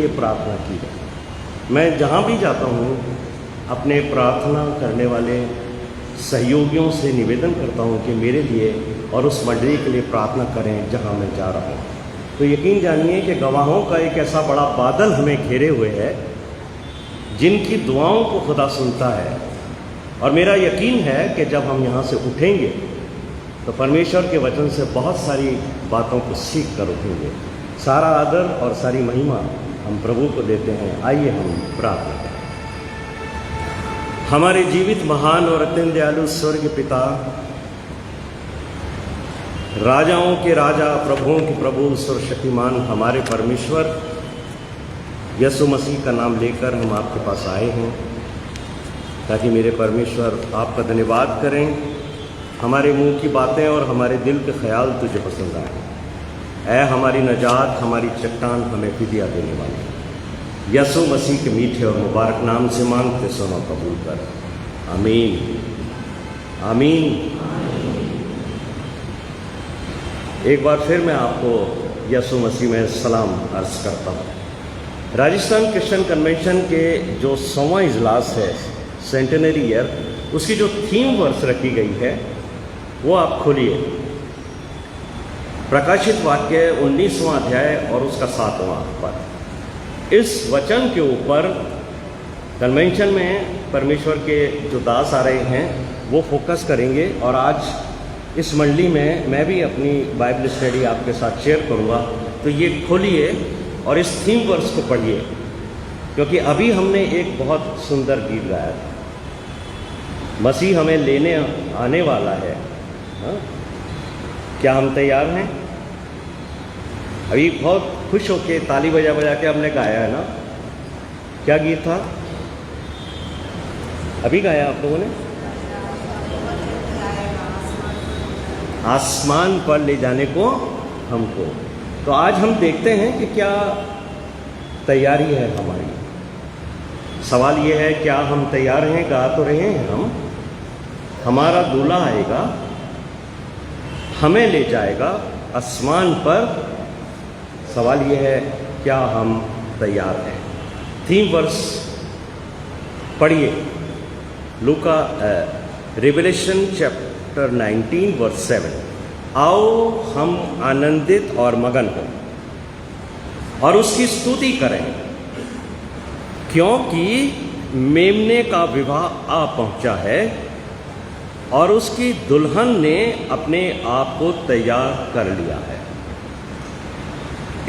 लिए प्रार्थना की है। मैं जहाँ भी जाता हूँ अपने प्रार्थना करने वाले सहयोगियों से निवेदन करता हूँ कि मेरे लिए और उस मंडली के लिए प्रार्थना करें जहाँ मैं जा रहा हूँ। तो यकीन जानिए कि गवाहों का एक ऐसा बड़ा बादल हमें घेरे हुए है जिनकी दुआओं को खुदा सुनता है। और मेरा यकीन है कि जब हम यहाँ से उठेंगे तो परमेश्वर के वचन से बहुत सारी बातों को सीख कर उठेंगे। सारा आदर और सारी महिमा हम प्रभु को देते हैं। आइए हम प्रार्थना करें। हमारे जीवित महान और अत्यंत दयालु स्वर्ग पिता, राजाओं के राजा, प्रभुओं के प्रभु, सर्वशक्तिमान हमारे परमेश्वर, यीशु मसीह का नाम लेकर हम आपके पास आए हैं ताकि मेरे परमेश्वर आपका धन्यवाद करें। हमारे मुंह की बातें और हमारे दिल के ख्याल तुझे पसंद आए। ऐ हमारी नजात, हमारी चट्टान, हमें फिदिया देने वाले यीशु मसीह के मीठे और मुबारक नाम से मांगते सुनो, कबूल कर। आमीन आमीन। एक बार फिर मैं आपको यीशु मसीह में सलाम अर्ज करता हूँ। राजस्थान क्रिश्चियन कन्वेंशन के जो 100वां इजलास है, सेंटेनरी ईयर, उसकी जो थीम वर्स रखी गई है वो आप खोलिए। प्रकाशित वाक्य 19वां अध्याय और उसका 7वां पद। इस वचन के ऊपर कन्वेंशन में परमेश्वर के जो दास आ रहे हैं वो फोकस करेंगे। और आज इस मंडली में मैं भी अपनी बाइबल स्टडी आपके साथ शेयर करूंगा। तो ये खोलिए और इस थीम वर्स को पढ़िए, क्योंकि अभी हमने एक बहुत सुंदर गीत गाया था, मसीह हमें लेने आने वाला है। हाँ? क्या हम तैयार हैं? अभी बहुत खुश होके ताली बजा बजा के हमने गाया है ना। क्या गीत था? अभी गाया आप लोगों ने, आसमान पर ले जाने को हमको। तो आज हम देखते हैं कि क्या तैयारी है हमारी। सवाल ये है, क्या हम तैयार हैं? गा तो रहे हैं हम, हमारा दूल्हा आएगा, हमें ले जाएगा आसमान पर। सवाल ये है, क्या हम तैयार हैं? थीम वर्स पढ़िए, लूका रिवलेशन चैप्टर 19 वर्स 7। आओ हम आनंदित और मगन हों और उसकी स्तुति करें, क्योंकि मेमने का विवाह आ पहुंचा है और उसकी दुल्हन ने अपने आप को तैयार कर लिया है।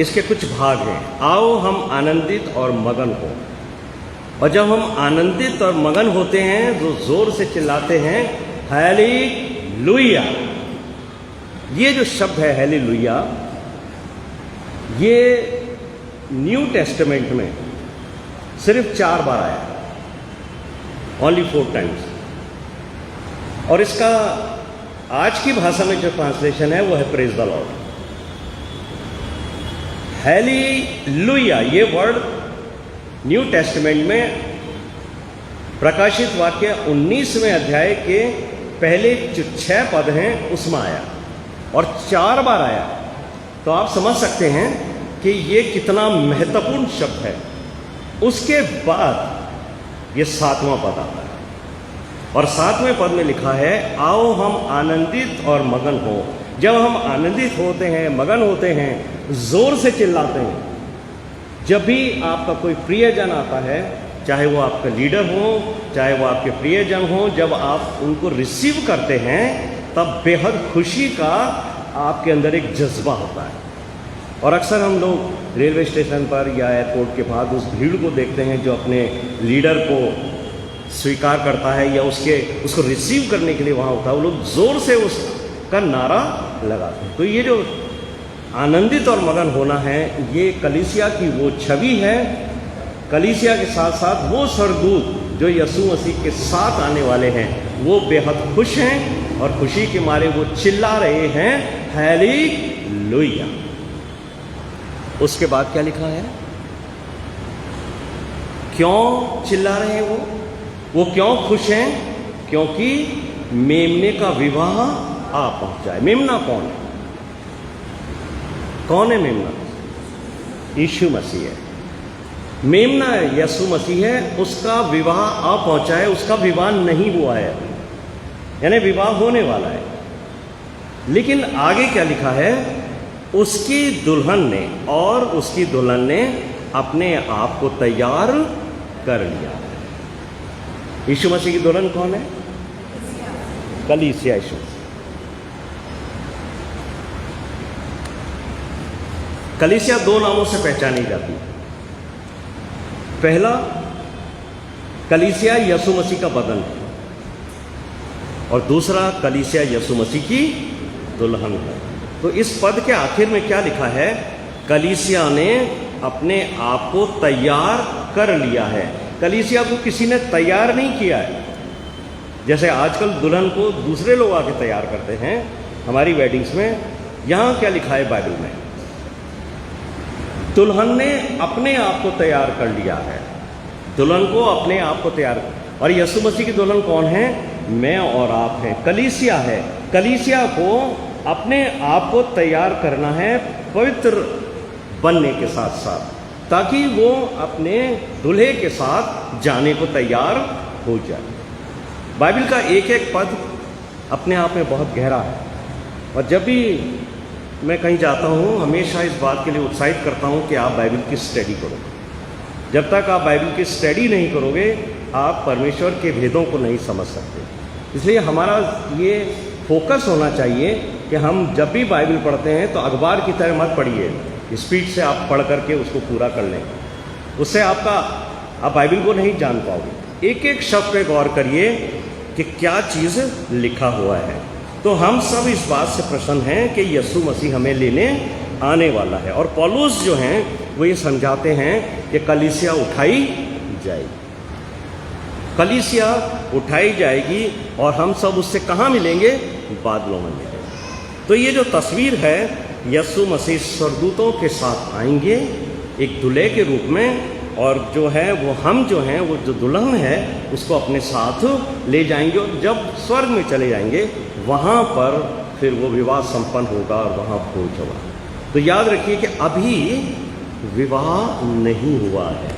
इसके कुछ भाग हैं। आओ हम आनंदित और मगन हो। और जब हम आनंदित और मगन होते हैं तो जोर से चिल्लाते हैं हालेलुया। ये जो शब्द है हालेलुया, ये न्यू टेस्टामेंट में सिर्फ 4 बार आया, ओनली 4 टाइम्स। और इसका आज की भाषा में जो ट्रांसलेशन है वो है प्रेज द लॉर्ड। हालेलुया ये वर्ड न्यू टेस्टामेंट में प्रकाशित वाक्य 19वें अध्याय के पहले जो 6 पद हैं उसमें आया और 4 बार आया। तो आप समझ सकते हैं कि ये कितना महत्वपूर्ण शब्द है। उसके बाद ये 7वां पद आता है और 7वें पद में लिखा है, आओ हम आनंदित और मगन हो। जब हम आनंदित होते हैं, मगन होते हैं, जोर से चिल्लाते हैं। जब भी आपका कोई प्रियजन आता है, चाहे वो आपका लीडर हो, चाहे वो आपके प्रियजन हो, जब आप उनको रिसीव करते हैं तब बेहद खुशी का आपके अंदर एक जज्बा होता है। और अक्सर हम लोग रेलवे स्टेशन पर या एयरपोर्ट के बाद उस भीड़ को देखते हैं जो अपने लीडर को स्वीकार करता है या उसको रिसीव करने के लिए वहाँ होता है। वो लोग जोर से उसका नारा लगाते हैं। तो ये जो आनंदित और मगन होना है, ये कलीसिया की वो छवि है। कलीसिया के साथ साथ वो स्वर्गदूत जो यीशु मसीह के साथ आने वाले हैं, वो बेहद खुश हैं और खुशी के मारे वो चिल्ला रहे हैं हालेलुया। उसके बाद क्या लिखा है? क्यों चिल्ला रहे हैं वो क्यों खुश हैं? क्योंकि मेमने का विवाह आ पहुंचा है। मेमना कौन है? कौन है मेमना? यीशु मसीह है। मेमना यीशु मसीह है, उसका विवाह आ पहुंचा है, उसका विवाह नहीं हुआ है, यानी विवाह होने वाला है। लेकिन आगे क्या लिखा है, उसकी दुल्हन ने अपने आप को तैयार कर लिया। यीशु मसीह की दुल्हन कौन है? कलीसिया यीशु। कलीसिया दो नामों से पहचानी जाती है। पहला, कलीसिया यीशु मसीह का बदन है, और दूसरा कलीसिया यीशु मसीह की दुल्हन है। तो इस पद के आखिर में क्या लिखा है? कलीसिया ने अपने आप को तैयार कर लिया है। कलीसिया को किसी ने तैयार नहीं किया है। जैसे आजकल दुल्हन को दूसरे लोग आके तैयार करते हैं हमारी वेडिंग्स में, यहां क्या लिखा है बाइबल में? दुल्हन ने अपने आप को तैयार कर लिया है। दुल्हन को अपने आप को तैयार, और यीशु मसीह की दुल्हन कौन है? मैं और आप हैं, कलीसिया है। कलीसिया को अपने आप को तैयार करना है पवित्र बनने के साथ साथ, ताकि वो अपने दूल्हे के साथ जाने को तैयार हो जाए। बाइबल का एक एक पद अपने आप में बहुत गहरा है, और जब भी मैं कहीं जाता हूँ हमेशा इस बात के लिए उत्साहित करता हूँ कि आप बाइबल की स्टडी करो। जब तक आप बाइबल की स्टडी नहीं करोगे, आप परमेश्वर के भेदों को नहीं समझ सकते। इसलिए हमारा ये फोकस होना चाहिए कि हम जब भी बाइबल पढ़ते हैं तो अखबार की तरह मत पढ़िए, स्पीड से आप पढ़ करके उसको पूरा कर लें। उससे आप बाइबल को नहीं जान पाओगे। एक एक शब्द पे गौर करिए कि क्या चीज़ लिखा हुआ है। तो हम सब इस बात से प्रसन्न हैं कि यीशु मसीह हमें लेने आने वाला है। और पौलुस जो हैं वो ये समझाते हैं कि कलीसिया उठाई जाएगी, कलीसिया उठाई जाएगी, और हम सब उससे कहाँ मिलेंगे? बादलों में मिलेंगे। तो ये जो तस्वीर है, यीशु मसीह स्वर्गदूतों के साथ आएंगे एक दूल्हे के रूप में, और जो है वो हम जो हैं वो जो दुल्हन है उसको अपने साथ ले जाएंगे, और जब स्वर्ग में चले जाएंगे वहाँ पर फिर वो विवाह संपन्न होगा और वहाँ भोज होगा। तो याद रखिए कि अभी विवाह नहीं हुआ है।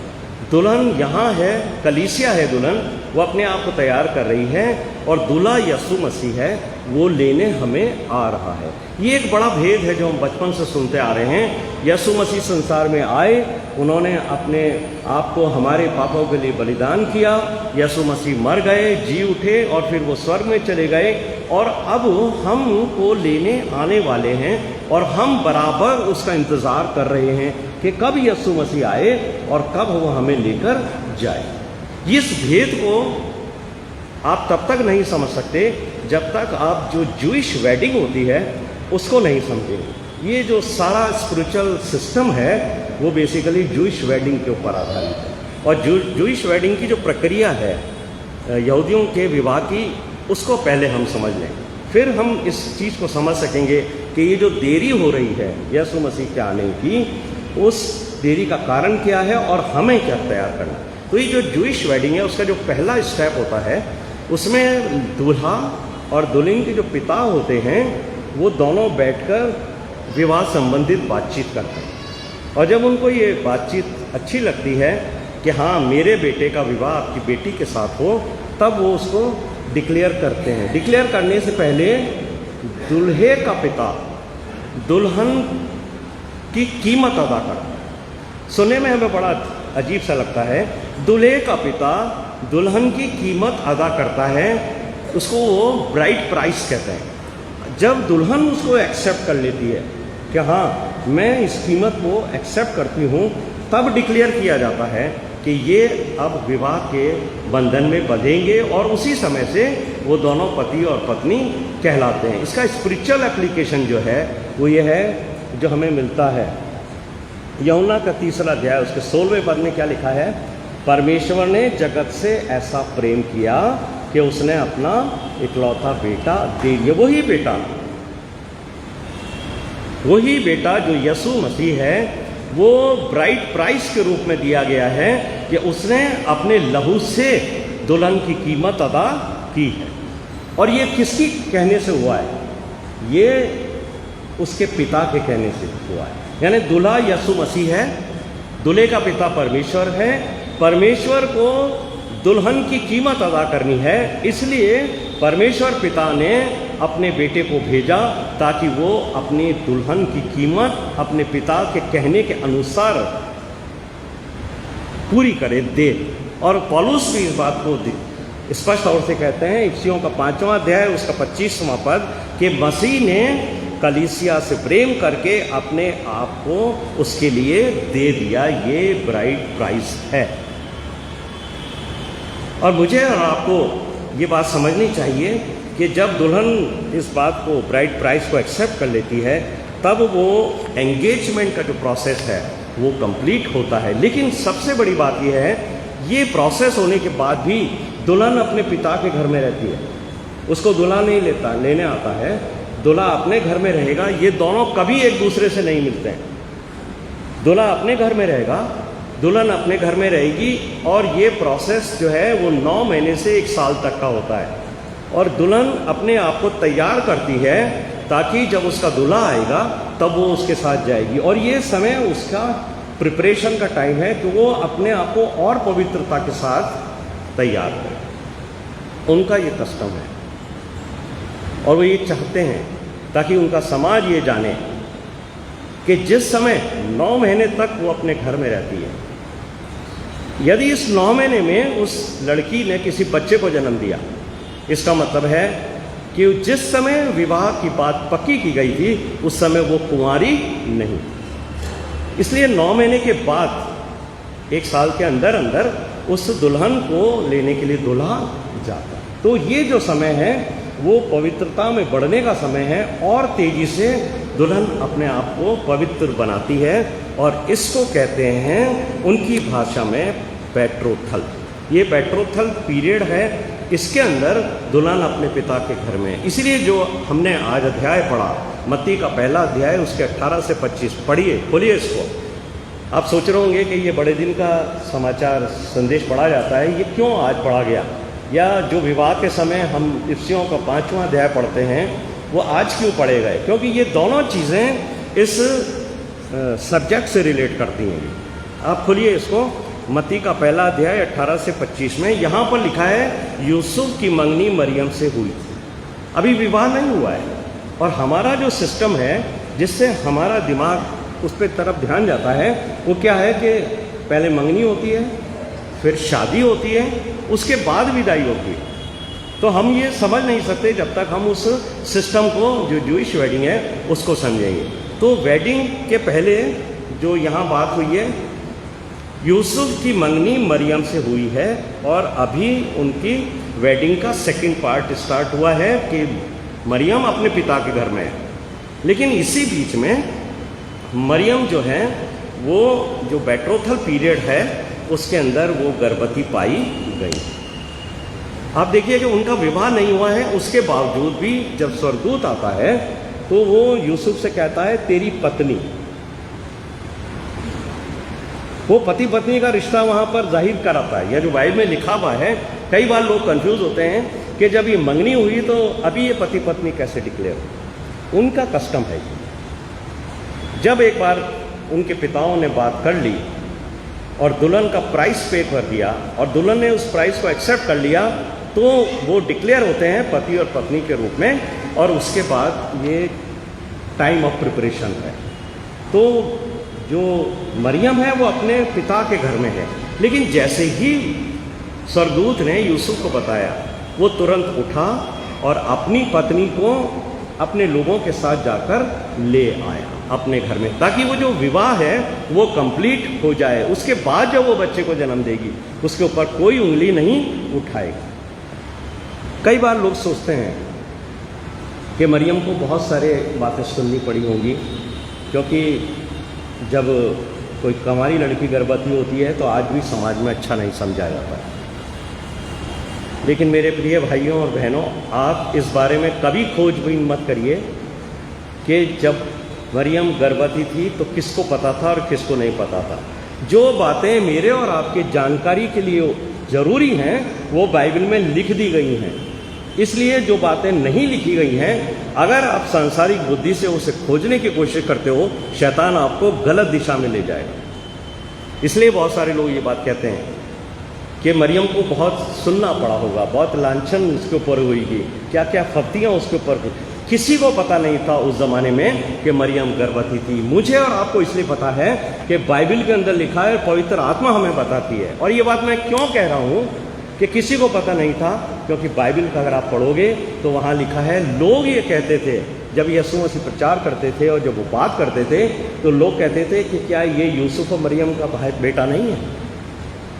दुल्हन यहाँ है, कलीसिया है दुल्हन, वो अपने आप को तैयार कर रही है, और दूल्हा यीशु मसीह है, वो लेने हमें आ रहा है। ये एक बड़ा भेद है जो हम बचपन से सुनते आ रहे हैं। यीशु मसीह संसार में आए, उन्होंने अपने आप को हमारे पापों के लिए बलिदान किया, यीशु मसीह मर गए, जी उठे, और फिर वो स्वर्ग में चले गए, और अब हम को लेने आने वाले हैं, और हम बराबर उसका इंतज़ार कर रहे हैं कि कब यीशु मसीह आए और कब वो हमें लेकर जाए। इस भेद को आप तब तक नहीं समझ सकते जब तक आप जो जूइश वेडिंग होती है उसको नहीं समझेंगे। ये जो सारा स्पिरिचुअल सिस्टम है वो बेसिकली जूइश वेडिंग के ऊपर आधारित है, और जूइश वेडिंग की जो प्रक्रिया है यहूदियों के विवाह की, उसको पहले हम समझ लें, फिर हम इस चीज़ को समझ सकेंगे कि ये जो देरी हो रही है यीशु मसीह के आने की, उस देरी का कारण क्या है और हमें क्या तैयार करना। तो ये जो जूइश वेडिंग है उसका जो पहला स्टेप होता है, उसमें दूल्हा और दुल्हन के जो पिता होते हैं वो दोनों बैठकर विवाह संबंधित बातचीत करते हैं, और जब उनको ये बातचीत अच्छी लगती है कि हाँ मेरे बेटे का विवाह आपकी बेटी के साथ हो, तब वो उसको डिक्लेयर करते हैं। डिक्लेयर करने से पहले दूल्हे का पिता दुल्हन की कीमत अदा करता है। सुनने में हमें बड़ा अजीब सा लगता है, दूल्हे का पिता दुल्हन की कीमत अदा करता है, उसको वो ब्राइड प्राइस कहते हैं। जब दुल्हन उसको एक्सेप्ट कर लेती है कि हाँ मैं इस कीमत को एक्सेप्ट करती हूँ, तब डिक्लेयर किया जाता है कि ये अब विवाह के बंधन में बंधेंगे, और उसी समय से वो दोनों पति और पत्नी कहलाते हैं। इसका स्पिरिचुअल एप्लीकेशन जो है वो ये है जो हमें मिलता है यूहन्ना का 3 अध्याय उसके 16वें पद में क्या लिखा है? परमेश्वर ने जगत से ऐसा प्रेम किया कि उसने अपना इकलौता बेटा दे दिया। वही बेटा जो यीशु मसीह है, वो ब्राइड प्राइस के रूप में दिया गया है कि उसने अपने लहू से दुल्हन की कीमत अदा की है। और ये किसकी कहने से हुआ है? ये उसके पिता के कहने से हुआ है। यानी दूल्हा यीशु मसीह है, दूल्हे का पिता परमेश्वर है, परमेश्वर को दुल्हन की कीमत अदा करनी है, इसलिए परमेश्वर पिता ने अपने बेटे को भेजा ताकि वो अपनी दुल्हन की कीमत अपने पिता के कहने के अनुसार पूरी करे, दे। और पौलुस भी इस बात को स्पष्ट तौर से कहते हैं, इफिसियों का 5वां अध्याय उसका 25वां पद, कि मसीह ने कलीसिया से प्रेम करके अपने आप को उसके लिए दे दिया। ये ब्राइड प्राइस है। और मुझे और आपको ये बात समझनी चाहिए कि जब दुल्हन इस बात को, ब्राइड प्राइस को एक्सेप्ट कर लेती है, तब वो एंगेजमेंट का जो प्रोसेस है वो कंप्लीट होता है। लेकिन सबसे बड़ी बात यह है, ये प्रोसेस होने के बाद भी दुल्हन अपने पिता के घर में रहती है। उसको दूल्हा नहीं लेने आता है, दूल्हा अपने घर में रहेगा। ये दोनों कभी एक दूसरे से नहीं मिलते हैं। दूल्हा अपने घर में रहेगा, दुल्हन अपने घर में रहेगी, और ये प्रोसेस जो है वो 9 महीने से 1 साल तक का होता है। और दुल्हन अपने आप को तैयार करती है ताकि जब उसका दूल्हा आएगा तब वो उसके साथ जाएगी। और ये समय उसका प्रिपरेशन का टाइम है कि वो अपने आप को और पवित्रता के साथ तैयार करे। उनका ये कस्टम है और वो ये चाहते हैं ताकि उनका समाज ये जाने कि जिस समय 9 महीने तक वो अपने घर में रहती है, यदि इस 9 महीने में उस लड़की ने किसी बच्चे को जन्म दिया, इसका मतलब है कि जिस समय विवाह की बात पक्की की गई थी उस समय वो कुंवारी नहीं। इसलिए 9 महीने के बाद 1 साल के अंदर अंदर उस दुल्हन को लेने के लिए दूल्हा जाता। तो ये जो समय है वो पवित्रता में बढ़ने का समय है, और तेजी से दुल्हन अपने आप को पवित्र बनाती है। और इसको कहते हैं उनकी भाषा में बेट्रोथल। ये बेट्रोथल पीरियड है, इसके अंदर दुल्हन अपने पिता के घर में। इसलिए जो हमने आज अध्याय पढ़ा, मत्ती का 1 अध्याय, उसके 18 से 25 पढ़िए, खोलिए इसको। आप सोच रहे होंगे कि ये बड़े दिन का समाचार संदेश पढ़ा जाता है, ये क्यों आज पढ़ा गया, या जो विवाह के समय हम इफिसियों का 5वां अध्याय पढ़ते हैं वो आज क्यों पढ़े गए? क्योंकि ये दोनों चीज़ें इस सब्जेक्ट से रिलेट करती हैं। आप खोलिए इसको, मत्ती का 1 अध्याय 18 से 25 में यहाँ पर लिखा है, यूसुफ की मंगनी मरियम से हुई थी। अभी विवाह नहीं हुआ है, और हमारा जो सिस्टम है जिससे हमारा दिमाग उस पर तरफ ध्यान जाता है वो क्या है कि पहले मंगनी होती है, फिर शादी होती है, उसके बाद विदाई होती है। तो हम ये समझ नहीं सकते जब तक हम उस सिस्टम को, जो जूइश वेडिंग है, उसको समझेंगे। तो वेडिंग के पहले जो यहाँ बात हुई है, यूसुफ की मंगनी मरियम से हुई है, और अभी उनकी वेडिंग का सेकंड पार्ट स्टार्ट हुआ है कि मरियम अपने पिता के घर में है। लेकिन इसी बीच में मरियम जो है वो जो बेट्रोथल पीरियड है उसके अंदर वो गर्भवती पाई गई। आप देखिए कि उनका विवाह नहीं हुआ है, उसके बावजूद भी जब स्वर्गदूत आता है तो वो यूसुफ से कहता है तेरी पत्नी। वो पति पत्नी का रिश्ता वहाँ पर जाहिर कराता है, या जो बाइबल में लिखा हुआ है। कई बार लोग कंफ्यूज होते हैं कि जब ये मंगनी हुई तो अभी ये पति पत्नी कैसे डिक्लेयर हो। उनका कस्टम है, जब एक बार उनके पिताओं ने बात कर ली और दुल्हन का प्राइस पे कर दिया और दुल्हन ने उस प्राइस को एक्सेप्ट कर लिया, तो वो डिक्लेयर होते हैं पति और पत्नी के रूप में। और उसके बाद ये टाइम ऑफ प्रिपरेशन है। तो जो मरियम है वो अपने पिता के घर में है, लेकिन जैसे ही स्वर्गदूत ने यूसुफ को बताया, वो तुरंत उठा और अपनी पत्नी को अपने लोगों के साथ जाकर ले आया अपने घर में, ताकि वो जो विवाह है वो कंप्लीट हो जाए। उसके बाद जब वो बच्चे को जन्म देगी उसके ऊपर कोई उंगली नहीं उठाएगी। कई बार लोग सोचते हैं कि मरियम को बहुत सारे बातें सुननी पड़ी होंगी, क्योंकि जब कोई कुंवारी लड़की गर्भवती होती है तो आज भी समाज में अच्छा नहीं समझा जाता है। लेकिन मेरे प्रिय भाइयों और बहनों, आप इस बारे में कभी खोजबीन मत करिए कि जब मरियम गर्भवती थी तो किसको पता था और किसको नहीं पता था। जो बातें मेरे और आपके जानकारी के लिए ज़रूरी हैं वो बाइबल में लिख दी गई हैं। इसलिए जो बातें नहीं लिखी गई हैं, अगर आप सांसारिक बुद्धि से उसे खोजने की कोशिश करते हो, शैतान आपको गलत दिशा में ले जाएगा। इसलिए बहुत सारे लोग ये बात कहते हैं कि मरियम को बहुत सुनना पड़ा होगा, बहुत लांछन उसके ऊपर हुई, क्या क्या फतियाँ उसके ऊपर हुई। किसी को पता नहीं था उस ज़माने में कि मरियम गर्भवती थी। मुझे और आपको इसलिए पता है कि बाइबल के अंदर लिखा है, पवित्र आत्मा हमें बताती है। और ये बात मैं क्यों कह रहा हूँ कि किसी को पता नहीं था, क्योंकि बाइबल का अगर आप पढ़ोगे तो वहाँ लिखा है, लोग ये कहते थे जब यीशु मसीह प्रचार करते थे और जब वो बात करते थे तो लोग कहते थे कि क्या ये यूसुफ और मरियम का बेटा नहीं है,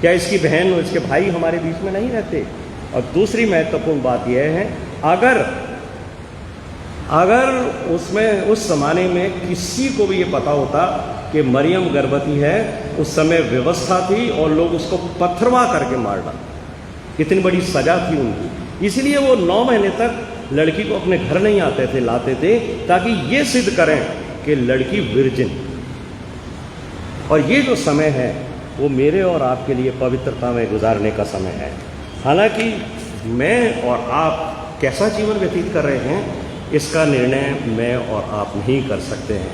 क्या इसकी बहन और इसके भाई हमारे बीच में नहीं रहते। और दूसरी महत्वपूर्ण बात यह है, अगर उसमें उस ज़माने में किसी को भी ये पता होता कि मरियम गर्भवती है, उस समय व्यवस्था थी और लोग उसको पत्थरवा करके मार डालते। इतनी बड़ी सजा थी उनकी। इसलिए वो 9 महीने तक लड़की को अपने घर नहीं लाते थे ताकि ये सिद्ध करें कि लड़की विर्जिन। और ये जो समय है वो मेरे और आपके लिए पवित्रता में गुजारने का समय है। हालांकि मैं और आप कैसा जीवन व्यतीत कर रहे हैं इसका निर्णय मैं और आप नहीं कर सकते हैं।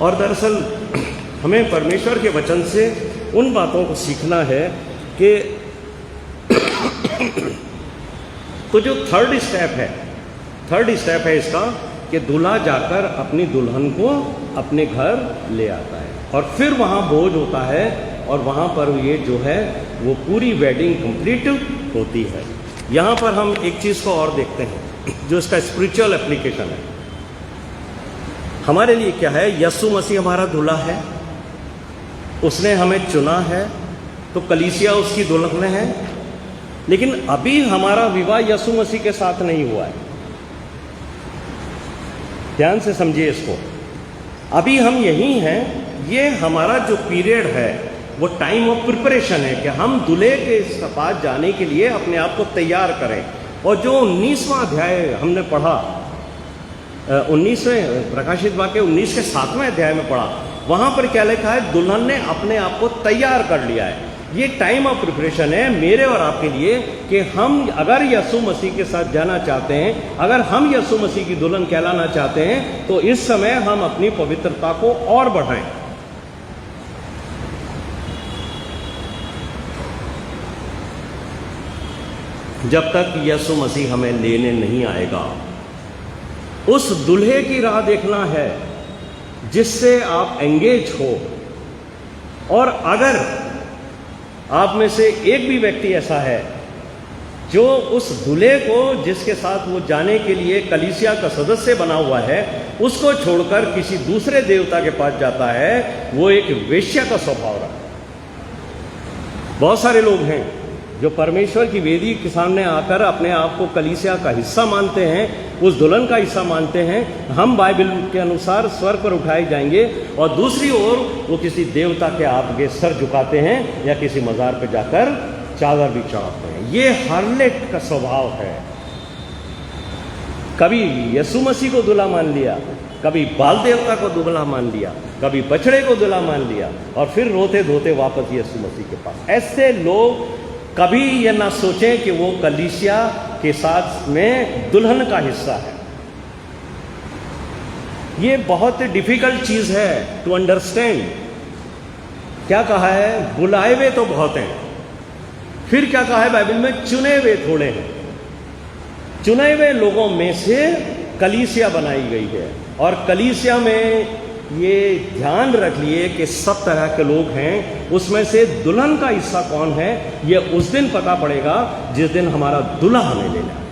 और दरअसल हमें परमेश्वर के वचन से उन बातों को सीखना है कि तो जो थर्ड स्टेप है इसका कि दूल्हा जाकर अपनी दुल्हन को अपने घर ले आता है और फिर वहाँ भोज होता है और वहाँ पर ये जो है वो पूरी वेडिंग कंप्लीट होती है। यहाँ पर हम एक चीज़ को और देखते हैं जो इसका स्पिरिचुअल एप्लीकेशन है हमारे लिए। क्या है? यीशु मसीह हमारा दूल्हा है, उसने हमें चुना है, तो कलीसिया उसकी दुल्हन है। लेकिन अभी हमारा विवाह यीशु मसीह के साथ नहीं हुआ है। ध्यान से समझिए इसको। अभी हम यही हैं। ये हमारा जो पीरियड है वो टाइम ऑफ प्रिपरेशन है कि हम दूल्हे के पास जाने के लिए अपने आप को तैयार करें। और जो 19वां अध्याय हमने पढ़ा, 19वें प्रकाशित वाक्य 19 के 7वें अध्याय में पढ़ा, वहाँ पर क्या लिखा है? दुल्हन ने अपने आप को तैयार कर लिया है। ये टाइम ऑफ प्रिपरेशन है मेरे और आपके लिए कि हम अगर यीशु मसीह के साथ जाना चाहते हैं, अगर हम यीशु मसीह की दुल्हन कहलाना चाहते हैं, तो इस समय हम अपनी पवित्रता को और बढ़ाएं। जब तक यीशु मसीह हमें लेने नहीं आएगा, उस दूल्हे की राह देखना है जिससे आप एंगेज हो। और अगर आप में से एक भी व्यक्ति ऐसा है जो उस दूल्हे को जिसके साथ वो जाने के लिए कलीसिया का सदस्य बना हुआ है, उसको छोड़कर किसी दूसरे देवता के पास जाता है, वो एक वेश्या का स्वभाव रखता है। बहुत सारे लोग हैं जो परमेश्वर की वेदी के सामने आकर अपने आप को कलीसिया का हिस्सा मानते हैं, उस दुल्हन का हिस्सा मानते हैं, हम बाइबल के अनुसार स्वर्ग पर उठाए जाएंगे, और दूसरी ओर वो किसी देवता के आगे सर झुकाते हैं या किसी मज़ार पर जाकर चादर भी चढ़ाते हैं। ये हार्लेट का स्वभाव है। कभी यीशु मसीह को दूल्हा मान लिया, कभी बाल देवता को दूल्हा मान लिया, कभी बछड़े को दूल्हा मान लिया, और फिर रोते धोते वापस यीशु मसीह के पास। ऐसे लोग कभी ये ना सोचें कि वो कलीसिया के साथ में दुल्हन का हिस्सा है। ये बहुत डिफिकल्ट चीज़ है टू अंडरस्टैंड। क्या कहा है? बुलाए हुए तो बहुत हैं। फिर क्या कहा है बाइबल में? चुने हुए थोड़े हैं। चुने हुए लोगों में से कलीसिया बनाई गई है। और कलीसिया में ये ध्यान रख लिए कि सब तरह के लोग हैं, उसमें से दुल्हन का हिस्सा कौन है ये उस दिन पता पड़ेगा जिस दिन हमारा दूल्हा हमें लेना है।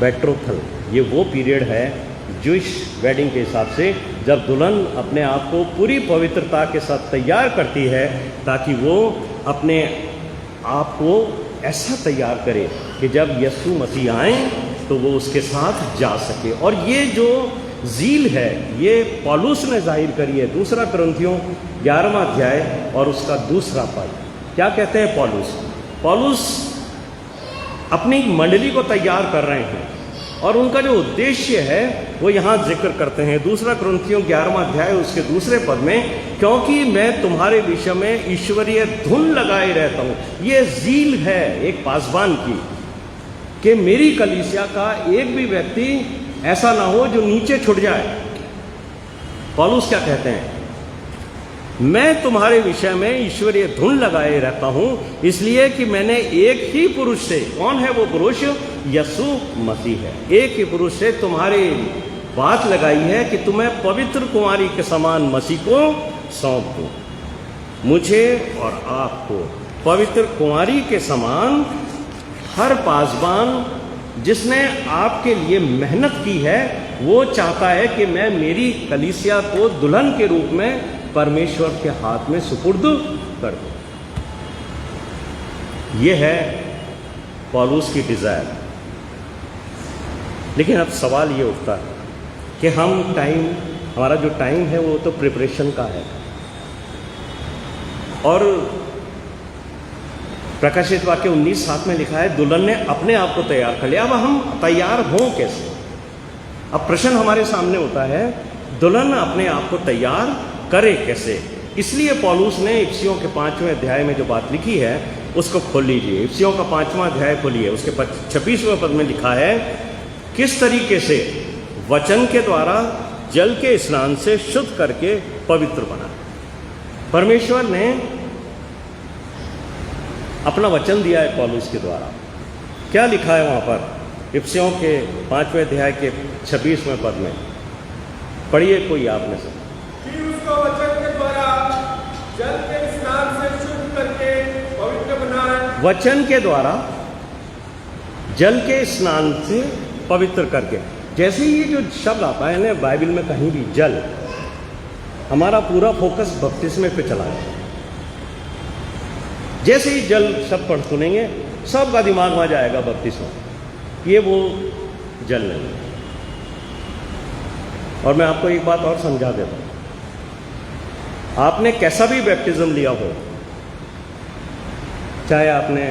बेट्रोथल ये वो पीरियड है ज्यूइश वेडिंग के हिसाब से, जब दुल्हन अपने आप को पूरी पवित्रता के साथ तैयार करती है ताकि वो अपने आप को ऐसा तैयार करे कि जब यीशु मसीह आए तो वो उसके साथ जा सके। और ये जो ज़ील है ये पौलुस ने जाहिर करी है। 2 कुरिन्थियों 11वां अध्याय और उसका 2 पद। क्या कहते हैं पौलुस अपनी मंडली को तैयार कर रहे हैं और उनका जो उद्देश्य है वो यहाँ जिक्र करते हैं 2 कुरिन्थियों 11वां अध्याय उसके 2 पद में, क्योंकि मैं तुम्हारे विषय में ईश्वरीय धुन लगाए रहता हूँ। ये ज़ील है एक पासबान की कि मेरी कलीसिया का एक भी व्यक्ति ऐसा ना हो जो नीचे छूट जाए। पौलुस क्या कहते हैं? मैं तुम्हारे विषय में ईश्वरीय धुन लगाए रहता हूं, इसलिए कि मैंने एक ही पुरुष से, कौन है वो पुरुष? यीशु मसीह है। एक ही पुरुष से तुम्हारी बात लगाई है कि तुम्हें पवित्र कुमारी के समान मसीह को सौंप दूं। मुझे और आपको पवित्र कुमारी के समान हर पासबान जिसने आपके लिए मेहनत की है, वो चाहता है कि मैं मेरी कलीसिया को दुल्हन के रूप में परमेश्वर के हाथ में सुपुर्द कर दूं। ये है पौलुस की डिजायर। लेकिन अब सवाल ये उठता है कि हमारा जो टाइम है वो तो प्रिपरेशन का है, और प्रकाशित वाक्य 19:7 में लिखा है दुल्हन ने अपने आप को तैयार कर लिया। अब हम तैयार हों कैसे? अब प्रश्न हमारे सामने होता है, दुल्हन अपने आप को तैयार करे कैसे? इसलिए पौलुस ने इफिसियों के 5वें अध्याय में जो बात लिखी है उसको खोल लीजिए। इफिसियों का 5वां अध्याय खोलिए, उसके 26वें पद में लिखा है, किस तरीके से वचन के द्वारा जल के स्नान से शुद्ध करके पवित्र बना। परमेश्वर ने अपना वचन दिया है पौलुस के द्वारा। क्या लिखा है वहां पर? इफिसियों के 5वें अध्याय के 26वें पद में पढ़िए कोई आपने से। उसको वचन के द्वारा जल के स्नान से शुद्ध करके पवित्र बनाए। वचन के द्वारा जल के स्नान से पवित्र करके। जैसे ये जो शब्द आता है ना बाइबल में कहीं भी जल, हमारा पूरा फोकस बपतिस्मे पे चला है। जैसे ही जल शब्द सुनेंगे सबका दिमाग वहां जाएगा बपतिस्मा। ये वो जल नहीं है। और मैं आपको एक बात और समझा देता हूं, आपने कैसा भी बैप्टिज्म लिया हो, चाहे आपने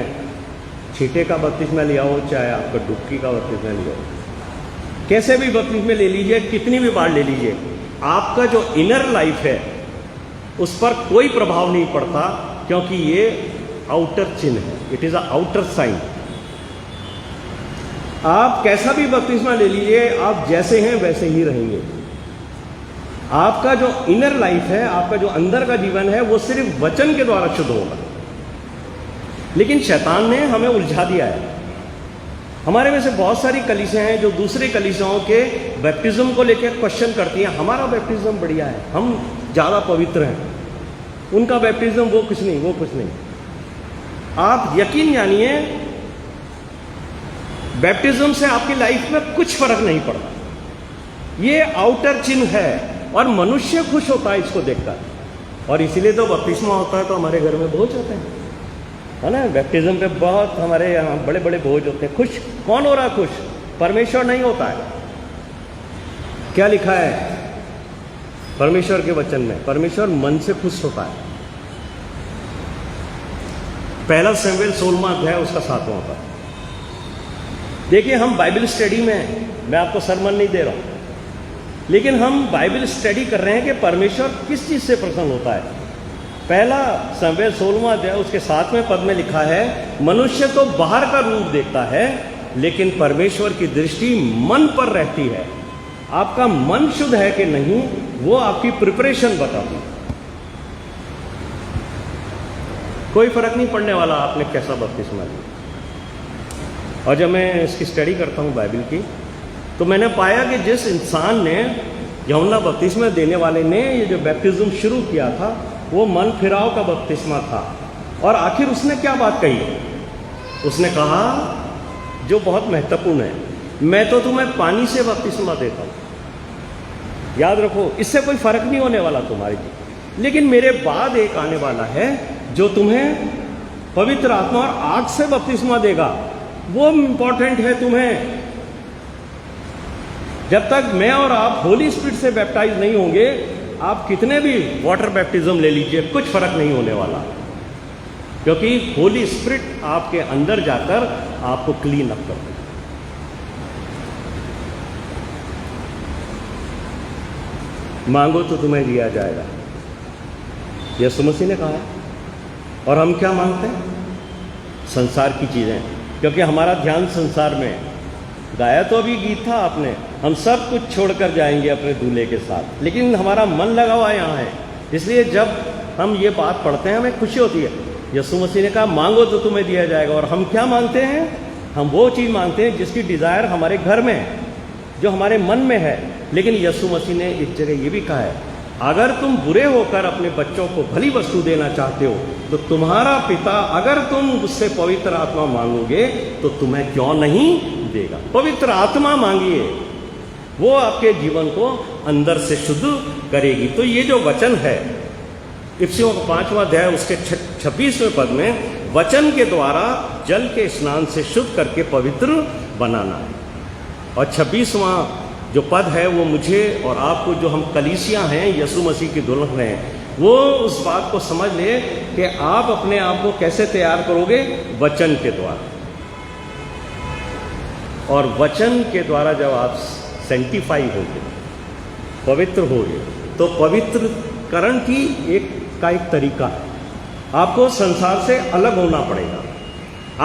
छींटे का बपतिस्मा लिया हो, चाहे आपका डुबकी का बपतिस्मा लिया हो, कैसे भी बपतिस्मा ले लीजिए, कितनी भी बार ले लीजिए, आपका जो इनर लाइफ है उस पर कोई प्रभाव नहीं पड़ता, क्योंकि ये आउटर चिन्ह है। It is a outer sign. आप कैसा भी बपतिस्मा ले लीजिए, आप जैसे हैं वैसे ही रहेंगे। आपका जो इनर लाइफ है, आपका जो अंदर का जीवन है, वो सिर्फ वचन के द्वारा शुद्ध होगा। लेकिन शैतान ने हमें उलझा दिया है। हमारे में से बहुत सारी कलीसियां हैं जो दूसरे कलीसियाओं के बैप्टिज्म को लेकर क्वेश्चन करती हैं। हमारा बैप्टिज्म बढ़िया है, हम ज़्यादा पवित्र हैं, उनका बैप्टिज्म वो कुछ नहीं, वो कुछ नहीं। आप यकीन जानिए, बैप्टिज्म से आपकी लाइफ में कुछ फर्क नहीं पड़ता। ये आउटर चिन्ह है और मनुष्य खुश होता है इसको देखकर, और इसीलिए तो बपतिस्मा होता है तो हमारे घर में भोज होते हैं, है ना। बैप्टिज्म पे बहुत हमारे यहाँ बड़े बड़े भोज होते हैं। खुश कौन हो रहा है? खुश परमेश्वर नहीं होता है। क्या लिखा है परमेश्वर के वचन में? परमेश्वर मन से खुश होता है। पहला शमूएल 16वां अध्याय उसका 7वां पद। देखिए, हम बाइबल स्टडी में हैं, मैं आपको सरमन नहीं दे रहा हूं, लेकिन हम बाइबल स्टडी कर रहे हैं कि परमेश्वर किस चीज से प्रसन्न होता है। पहला शमूएल 16वां अध्याय उसके 7वें पद में लिखा है, मनुष्य तो बाहर का रूप देखता है, लेकिन परमेश्वर की दृष्टि मन पर रहती है। आपका मन शुद्ध है कि नहीं, वो आपकी प्रिपरेशन बताती। कोई फर्क नहीं पड़ने वाला आपने कैसा बपतिस्मा लिया। और जब मैं इसकी स्टडी करता हूँ बाइबल की, तो मैंने पाया कि जिस इंसान ने, यूहन्ना बपतिस्मा देने वाले ने, ये जो बैप्टिज्म शुरू किया था, वो मन फिराव का बपतिस्मा था। और आखिर उसने क्या बात कही? उसने कहा, जो बहुत महत्वपूर्ण है, मैं तो तुम्हें पानी से बपतिस्मा देता हूं। याद रखो, इससे कोई फर्क नहीं होने वाला तुम्हारे जी, लेकिन मेरे बाद एक आने वाला है जो तुम्हें पवित्र आत्मा और आग से बपतिस्मा देगा। वो इंपॉर्टेंट है तुम्हें। जब तक मैं और आप होली स्पिरिट से बैप्टाइज नहीं होंगे, आप कितने भी वाटर बैप्टिज्म ले लीजिए, कुछ फर्क नहीं होने वाला, क्योंकि होली स्पिरिट आपके अंदर जाकर आपको क्लीन अप कर देगा। मांगो तो तुम्हें दिया जाएगा, यीशु मसीह ने कहा। और हम क्या मांगते हैं? संसार की चीजें, क्योंकि हमारा ध्यान संसार में है। गाया तो अभी गीत था आपने, हम सब कुछ छोड़कर जाएंगे अपने दूल्हे के साथ, लेकिन हमारा मन लगा हुआ यहाँ है। इसलिए जब हम ये बात पढ़ते हैं, हमें खुशी होती है। यीशु मसीह ने कहा मांगो तो तुम्हें दिया जाएगा, और हम क्या मांगते हैं? हम वो चीज़ मांगते हैं जिसकी डिज़ायर हमारे घर में है, जो हमारे मन में है। लेकिन यीशु मसीह ने एक जगह ये भी कहा है, अगर तुम बुरे होकर अपने बच्चों को भली वस्तु देना चाहते हो तो तुम्हारा पिता, अगर तुम उससे पवित्र आत्मा मांगोगे तो तुम्हें क्यों नहीं देगा। पवित्र आत्मा मांगिए, वो आपके जीवन को अंदर से शुद्ध करेगी। तो ये जो वचन है इफिसियों का 5वां अध्याय उसके 26वें पद में, वचन के द्वारा जल के स्नान से शुद्ध करके पवित्र बनाना है। और 26वां जो पद है वो मुझे और आपको, जो हम कलीसिया हैं, यीशु मसीह की दुल्हन हैं, वो उस बात को समझ ले कि आप अपने आप को कैसे तैयार करोगे? वचन के द्वारा। और वचन के द्वारा जब आप सेंटिफाई होगे, पवित्र होगे, तो पवित्रकरण की एक तरीका है। आपको संसार से अलग होना पड़ेगा।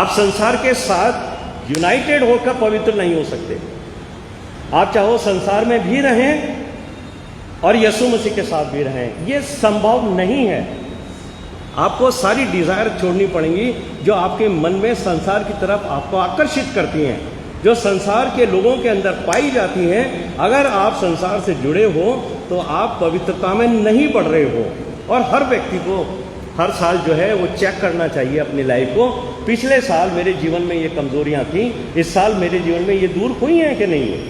आप संसार के साथ यूनाइटेड होकर पवित्र नहीं हो सकते। आप चाहो संसार में भी रहें और यीशु मसीह के साथ भी रहें, ये संभव नहीं है। आपको सारी डिज़ायर छोड़नी पड़ेंगी जो आपके मन में संसार की तरफ आपको आकर्षित करती हैं, जो संसार के लोगों के अंदर पाई जाती हैं। अगर आप संसार से जुड़े हो तो आप पवित्रता में नहीं बढ़ रहे हो। और हर व्यक्ति को हर साल जो है वो चेक करना चाहिए अपनी लाइफ को, पिछले साल मेरे जीवन में ये कमजोरियां थी, इस साल मेरे जीवन में ये दूर हुई हैं कि नहीं है।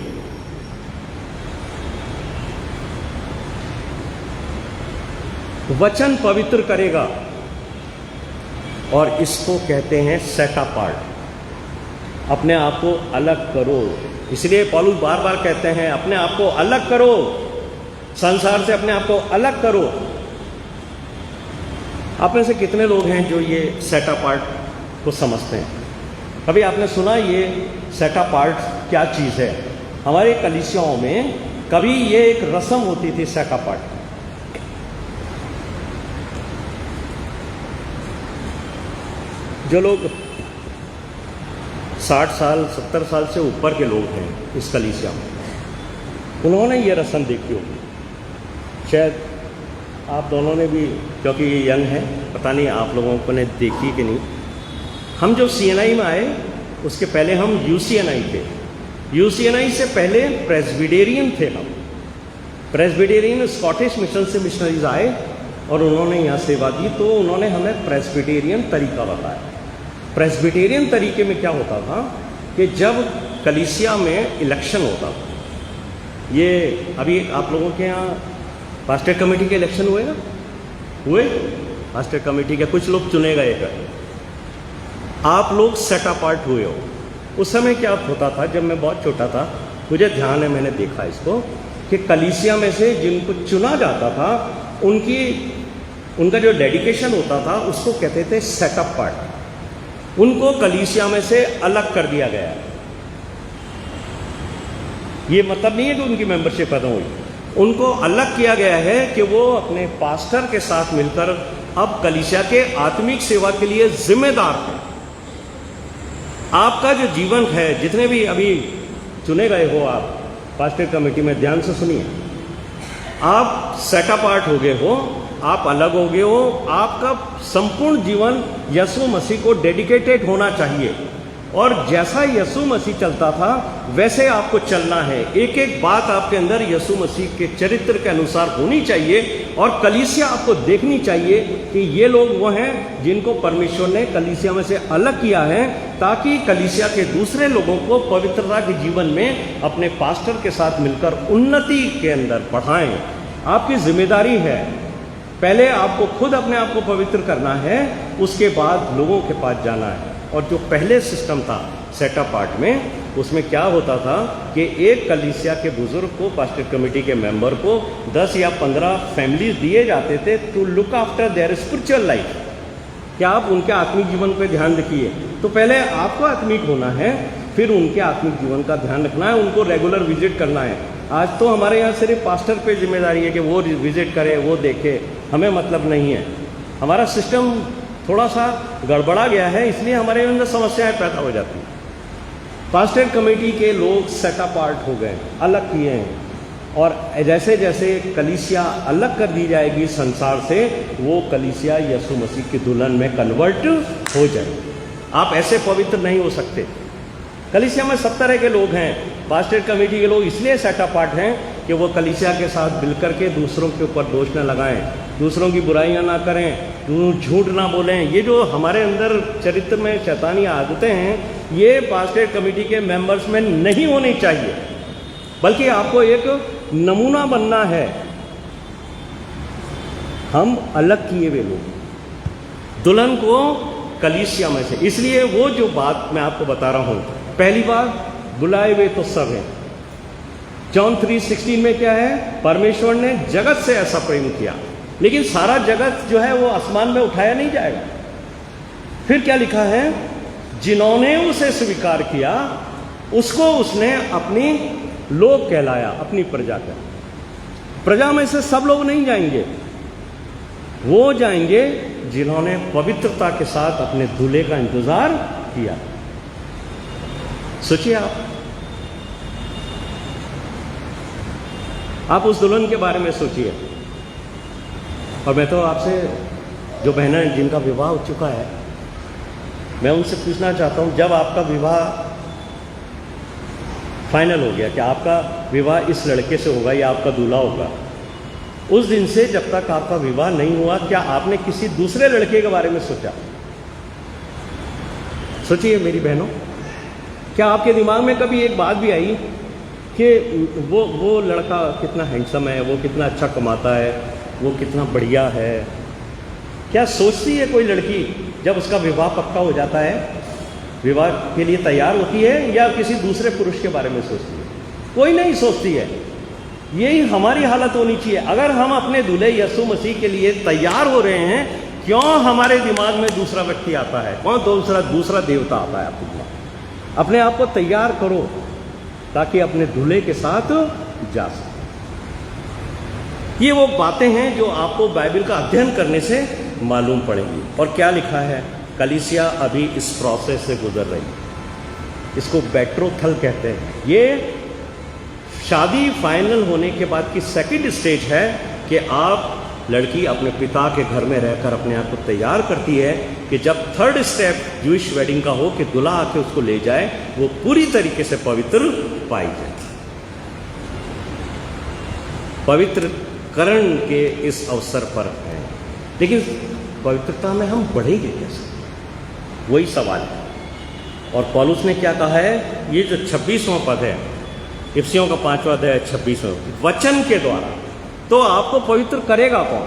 वचन पवित्र करेगा, और इसको कहते हैं सेट अपार्ट। अपने आप को अलग करो। इसलिए पौलुस बार बार कहते हैं अपने आप को अलग करो, संसार से अपने आप को अलग करो। आप में से कितने लोग हैं जो ये सेट अपार्ट को समझते हैं? कभी आपने सुना ये सेट अपार्ट क्या चीज़ है? हमारे कलीसियाओं में कभी ये एक रस्म होती थी सेट अपार्ट। जो लोग 60 साल 70 साल से ऊपर के लोग हैं इस कलीसिया में, उन्होंने ये रस्म देखी होगी। शायद आप दोनों ने भी, क्योंकि ये यंग है, पता नहीं आप लोगों को ने देखी कि नहीं। हम जब CNI में आए उसके पहले हम UCNI थे। UCNI से पहले प्रेस्बिटेरियन थे हम। प्रेस्बिटेरियन स्कॉटिश मिशन से मिशनरीज आए और उन्होंने यहाँ सेवा दी, तो उन्होंने हमें प्रेस्बिटेरियन तरीका बताया। प्रेस्बिटेरियन तरीके में क्या होता था कि जब कलीसिया में इलेक्शन होता था, ये अभी आप लोगों के यहाँ पास्टर कमेटी के इलेक्शन हुए ना, हुए पास्टर कमेटी के कुछ लोग चुने गए थे, आप लोग सेट अपार्ट हुए हो। उस समय क्या होता था, जब मैं बहुत छोटा था, मुझे ध्यान है, मैंने देखा इसको कि कलीसिया में से जिनको चुना जाता था उनका जो डेडिकेशन होता था उसको कहते थे सेट अपार्ट। उनको कलीसिया में से अलग कर दिया गया। ये मतलब नहीं है कि उनकी मेंबरशिप खत्म हुई, उनको अलग किया गया है कि वो अपने पास्टर के साथ मिलकर अब कलीसिया के आत्मिक सेवा के लिए जिम्मेदार हैं। आपका जो जीवन है, जितने भी अभी चुने गए हो आप पास्टर कमेटी में, ध्यान से सुनिए, आप सेट अपार्ट हो गए हो, आप अलग हो गए हो। आपका संपूर्ण जीवन यीशु मसीह को डेडिकेटेड होना चाहिए, और जैसा यीशु मसीह चलता था वैसे आपको चलना है। एक एक बात आपके अंदर यीशु मसीह के चरित्र के अनुसार होनी चाहिए, और कलीसिया आपको देखनी चाहिए कि ये लोग वो हैं जिनको परमेश्वर ने कलीसिया में से अलग किया है, ताकि कलीसिया के दूसरे लोगों को पवित्रता के जीवन में अपने पास्टर के साथ मिलकर उन्नति के अंदर बढ़ाएं। आपकी जिम्मेदारी है, पहले आपको खुद अपने आप को पवित्र करना है, उसके बाद लोगों के पास जाना है। और जो पहले सिस्टम था सेट अपार्ट में, उसमें क्या होता था कि एक कलीसिया के बुजुर्ग को, पास्टर कमेटी के मेंबर को 10 या 15 फैमिलीज दिए जाते थे to look after their spiritual life, कि आप उनके आत्मिक जीवन पर ध्यान रखिए। तो पहले आपको आत्मिक होना है, फिर उनके आत्मिक जीवन का ध्यान रखना है, उनको रेगुलर विजिट करना है। आज तो हमारे यहाँ सिर्फ पास्टर पे जिम्मेदारी है कि वो विजिट करे, वो देखे, हमें मतलब नहीं है। हमारा सिस्टम थोड़ा सा गड़बड़ा गया है, इसलिए हमारे अंदर समस्याएं पैदा हो जाती हैं। पास्टर कमेटी के लोग सेट अपार्ट हो गए, अलग किए हैं। और जैसे जैसे कलीसिया अलग कर दी जाएगी संसार से, वो कलीसिया यीशु मसीह की दुल्हन में कन्वर्ट हो जाएगी। आप ऐसे पवित्र नहीं हो सकते। कलीसिया में सब तरह के लोग हैं। पास्टरेट कमेटी के लोग इसलिए सेट अपार्ट हैं कि वो कलीसिया के साथ मिल करके दूसरों के ऊपर दोष न लगाएं, दूसरों की बुराइयां ना करें, झूठ ना बोलें। ये जो हमारे अंदर चरित्र में शैतानी आदतें हैं, ये पास्टरेट कमेटी के मेंबर्स में नहीं होनी चाहिए, बल्कि आपको एक नमूना बनना है। हम अलग किए हुए लोग, दुल्हन को कलीसिया में से। इसलिए वो जो बात मैं आपको बता रहा हूं, पहली बात, बुलाए हुए तो सब हैं। जॉन 3:16 में क्या है? परमेश्वर ने जगत से ऐसा प्रेम किया, लेकिन सारा जगत जो है वो आसमान में उठाया नहीं जाएगा। फिर क्या लिखा है? जिन्होंने उसे स्वीकार किया उसको उसने अपनी लोग कहलाया, अपनी प्रजा का। प्रजा में से सब लोग नहीं जाएंगे, वो जाएंगे जिन्होंने पवित्रता के साथ अपने दूल्हे का इंतजार किया। सोचिए आप उस दुल्हन के बारे में सोचिए। और मैं तो आपसे, जो बहनें जिनका विवाह हो चुका है, मैं उनसे पूछना चाहता हूं, जब आपका विवाह फाइनल हो गया कि आपका विवाह इस लड़के से होगा या आपका दूल्हा होगा, उस दिन से जब तक आपका विवाह नहीं हुआ, क्या आपने किसी दूसरे लड़के के बारे में सोचा? सोचिए मेरी बहनों, क्या आपके दिमाग में कभी एक बात भी आई कि वो लड़का कितना हैंडसम है, वो कितना अच्छा कमाता है, वो कितना बढ़िया है? क्या सोचती है कोई लड़की जब उसका विवाह पक्का हो जाता है, विवाह के लिए तैयार होती है, या किसी दूसरे पुरुष के बारे में सोचती है? कोई नहीं सोचती है। यही हमारी हालत होनी चाहिए। अगर हम अपने दूल्हे यीशु मसीह के लिए तैयार हो रहे हैं, क्यों हमारे दिमाग में दूसरा व्यक्ति आता है, कौन दूसरा देवता आता है आपके दिमाग? अपने आप को तैयार करो ताकि अपने दूल्हे के साथ जा सके। ये वो बातें हैं जो आपको बाइबल का अध्ययन करने से मालूम पड़ेंगी। और क्या लिखा है? कलीसिया अभी इस प्रोसेस से गुजर रही है। इसको बेट्रोथल कहते हैं। ये शादी फाइनल होने के बाद की सेकंड स्टेज है कि आप, लड़की अपने पिता के घर में रहकर अपने आप को तैयार करती है कि जब थर्ड स्टेप जूइश वेडिंग का हो कि दूल्हा आके उसको ले जाए, वो पूरी तरीके से पवित्र पाई जाए। पवित्रकरण के इस अवसर पर है, लेकिन पवित्रता में हम बढ़ेंगे कैसे? वही सवाल है। और पौलुस ने क्या कहा है? ये जो 26वां पद है, इफिसियों का 5वां अध्याय 26वां, वचन के द्वारा। तो आपको पवित्र करेगा कौन?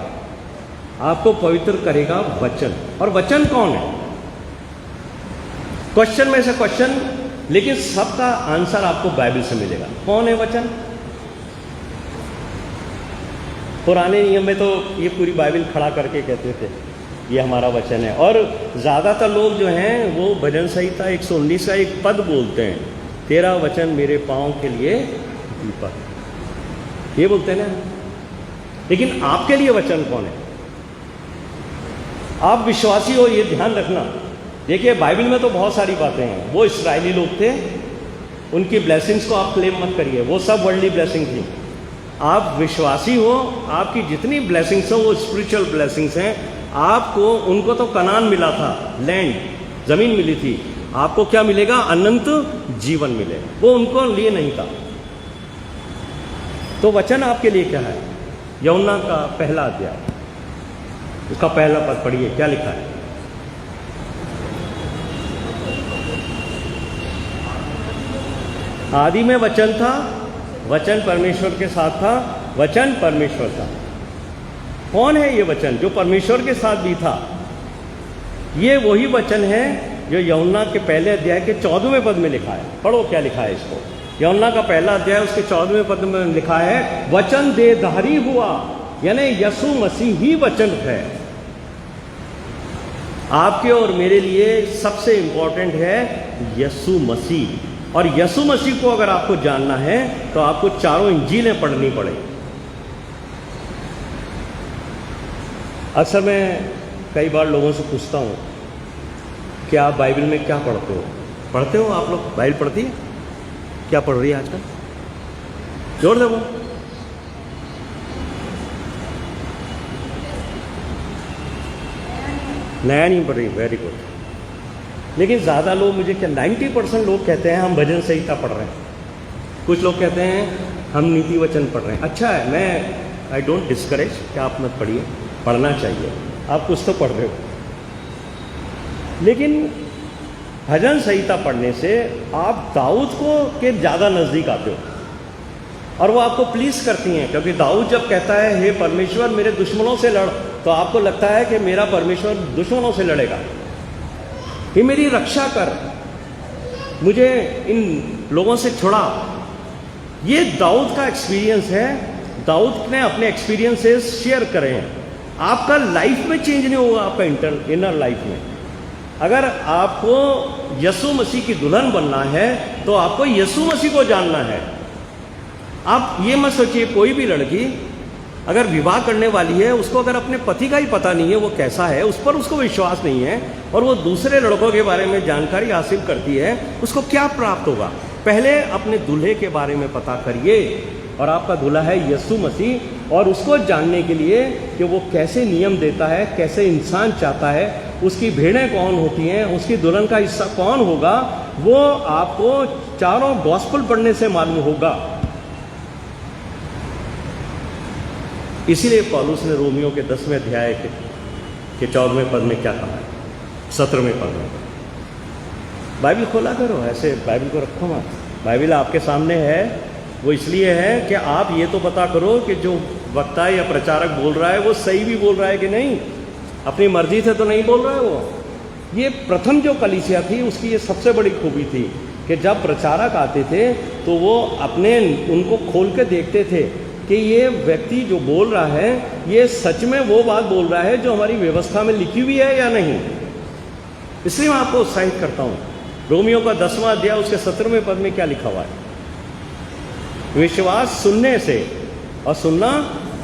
आपको पवित्र करेगा वचन। और वचन कौन है? क्वेश्चन में से क्वेश्चन, लेकिन सबका आंसर आपको बाइबल से मिलेगा। कौन है वचन? पुराने नियम में तो ये पूरी बाइबल खड़ा करके कहते थे ये हमारा वचन है। और ज़्यादातर लोग जो हैं वो भजन संहिता 119 का एक पद बोलते हैं, तेरा वचन मेरे पाँव के लिए दीपक, ये बोलते हैं ना। लेकिन आपके लिए वचन कौन है? आप विश्वासी हो, ये ध्यान रखना। देखिए बाइबल में तो बहुत सारी बातें हैं। वो इस्राएली लोग थे, उनकी ब्लेसिंग्स को आप क्लेम मत करिए, वो सब वर्ल्डली ब्लेसिंग थी। आप विश्वासी हो, आपकी जितनी ब्लेसिंग्स हो वो स्पिरिचुअल ब्लेसिंग्स हैं। आपको, उनको तो कनान मिला था, लैंड, जमीन मिली थी। आपको क्या मिलेगा? अनंत जीवन मिलेगा। वो उनको लिए नहीं था। तो वचन आपके लिए क्या है? यूहन्ना का पहला अध्याय, उसका पहला पद पढ़िए, क्या लिखा है? आदि में वचन था, वचन परमेश्वर के साथ था, वचन परमेश्वर था। कौन है ये वचन जो परमेश्वर के साथ भी था? ये वही वचन है जो यूहन्ना के पहले अध्याय के 14वें पद में लिखा है। पढ़ो क्या लिखा है इसको। यूहन्ना का पहला अध्याय उसके 14वें पद में लिखा है, वचन देहधारी हुआ, यानी यीशु मसीह ही वचन है। आपके और मेरे लिए सबसे इंपॉर्टेंट है यीशु मसीह। और यीशु मसीह को अगर आपको जानना है तो आपको चारों इंजीलें पढ़नी पड़ेगी। अक्सर मैं कई बार लोगों से पूछता हूँ कि आप बाइबल में क्या पढ़ते हो? पढ़ते हो आप लोग? बाइबल पढ़ती है? क्या पढ़ रही है आजकल? जोर दे वो। नया नहीं पढ़ रही, वेरी गुड। लेकिन ज़्यादा लोग मुझे क्या 90% लोग कहते हैं हम भजन संहिता पढ़ रहे हैं, कुछ लोग कहते हैं हम नीति वचन पढ़ रहे हैं। अच्छा है, मैं आई डोंट डिस्करेज कि आप मत पढ़िए, पढ़ना चाहिए, आप कुछ तो पढ़ रहे हो। लेकिन भजन संहिता पढ़ने से आप दाऊद को के ज़्यादा नज़दीक आते हो और वो आपको प्लीज़ करती हैं, क्योंकि दाऊद जब कहता है हे परमेश्वर मेरे दुश्मनों से लड़, तो आपको लगता है कि मेरा परमेश्वर दुश्मनों से लड़ेगा। ये मेरी रक्षा कर, मुझे इन लोगों से छुड़ा। ये दाऊद का एक्सपीरियंस है, दाऊद ने अपने एक्सपीरियंसेस शेयर करे हैं। आपका लाइफ में चेंज नहीं होगा, आपका इनर लाइफ में। अगर आपको यीशु मसीह की दुल्हन बनना है तो आपको यीशु मसीह को जानना है। आप ये मत सोचिए कोई भी लड़की अगर विवाह करने वाली है, उसको अगर अपने पति का ही पता नहीं है वो कैसा है, उस पर उसको विश्वास नहीं है, और वो दूसरे लड़कों के बारे में जानकारी हासिल करती है, उसको क्या प्राप्त होगा? पहले अपने दूल्हे के बारे में पता करिए, और आपका दूल्हा है यीशु मसीह, और उसको जानने के लिए कि वो कैसे नियम देता है, कैसे इंसान चाहता है, उसकी भेड़ें कौन होती हैं, उसकी दुल्हन का हिस्सा कौन होगा, वो आपको चारों गॉस्पेल पढ़ने से मालूम होगा। इसीलिए पौलुस ने रोमियो के 10वें अध्याय के 14वें पद में क्या कहा है, 17वें पद में। बाइबल खोला करो, ऐसे बाइबल को रखो मत। बाइबल आपके सामने है, वो इसलिए है कि आप ये तो पता करो कि जो वक्ता या प्रचारक बोल रहा है वो सही भी बोल रहा है कि नहीं, अपनी मर्जी से तो नहीं बोल रहा है वो। ये प्रथम जो कलीसिया थी उसकी ये सबसे बड़ी खूबी थी कि जब प्रचारक आते थे तो वो अपने उनको खोल के देखते थे कि ये व्यक्ति जो बोल रहा है ये सच में वो बात बोल रहा है जो हमारी व्यवस्था में लिखी हुई है या नहीं। इसलिए मैं आपको उत्साहित करता हूँ। रोमियो का 10वां अध्याय उसके 17वें पद में क्या लिखा हुआ है? विश्वास सुनने से, और सुनना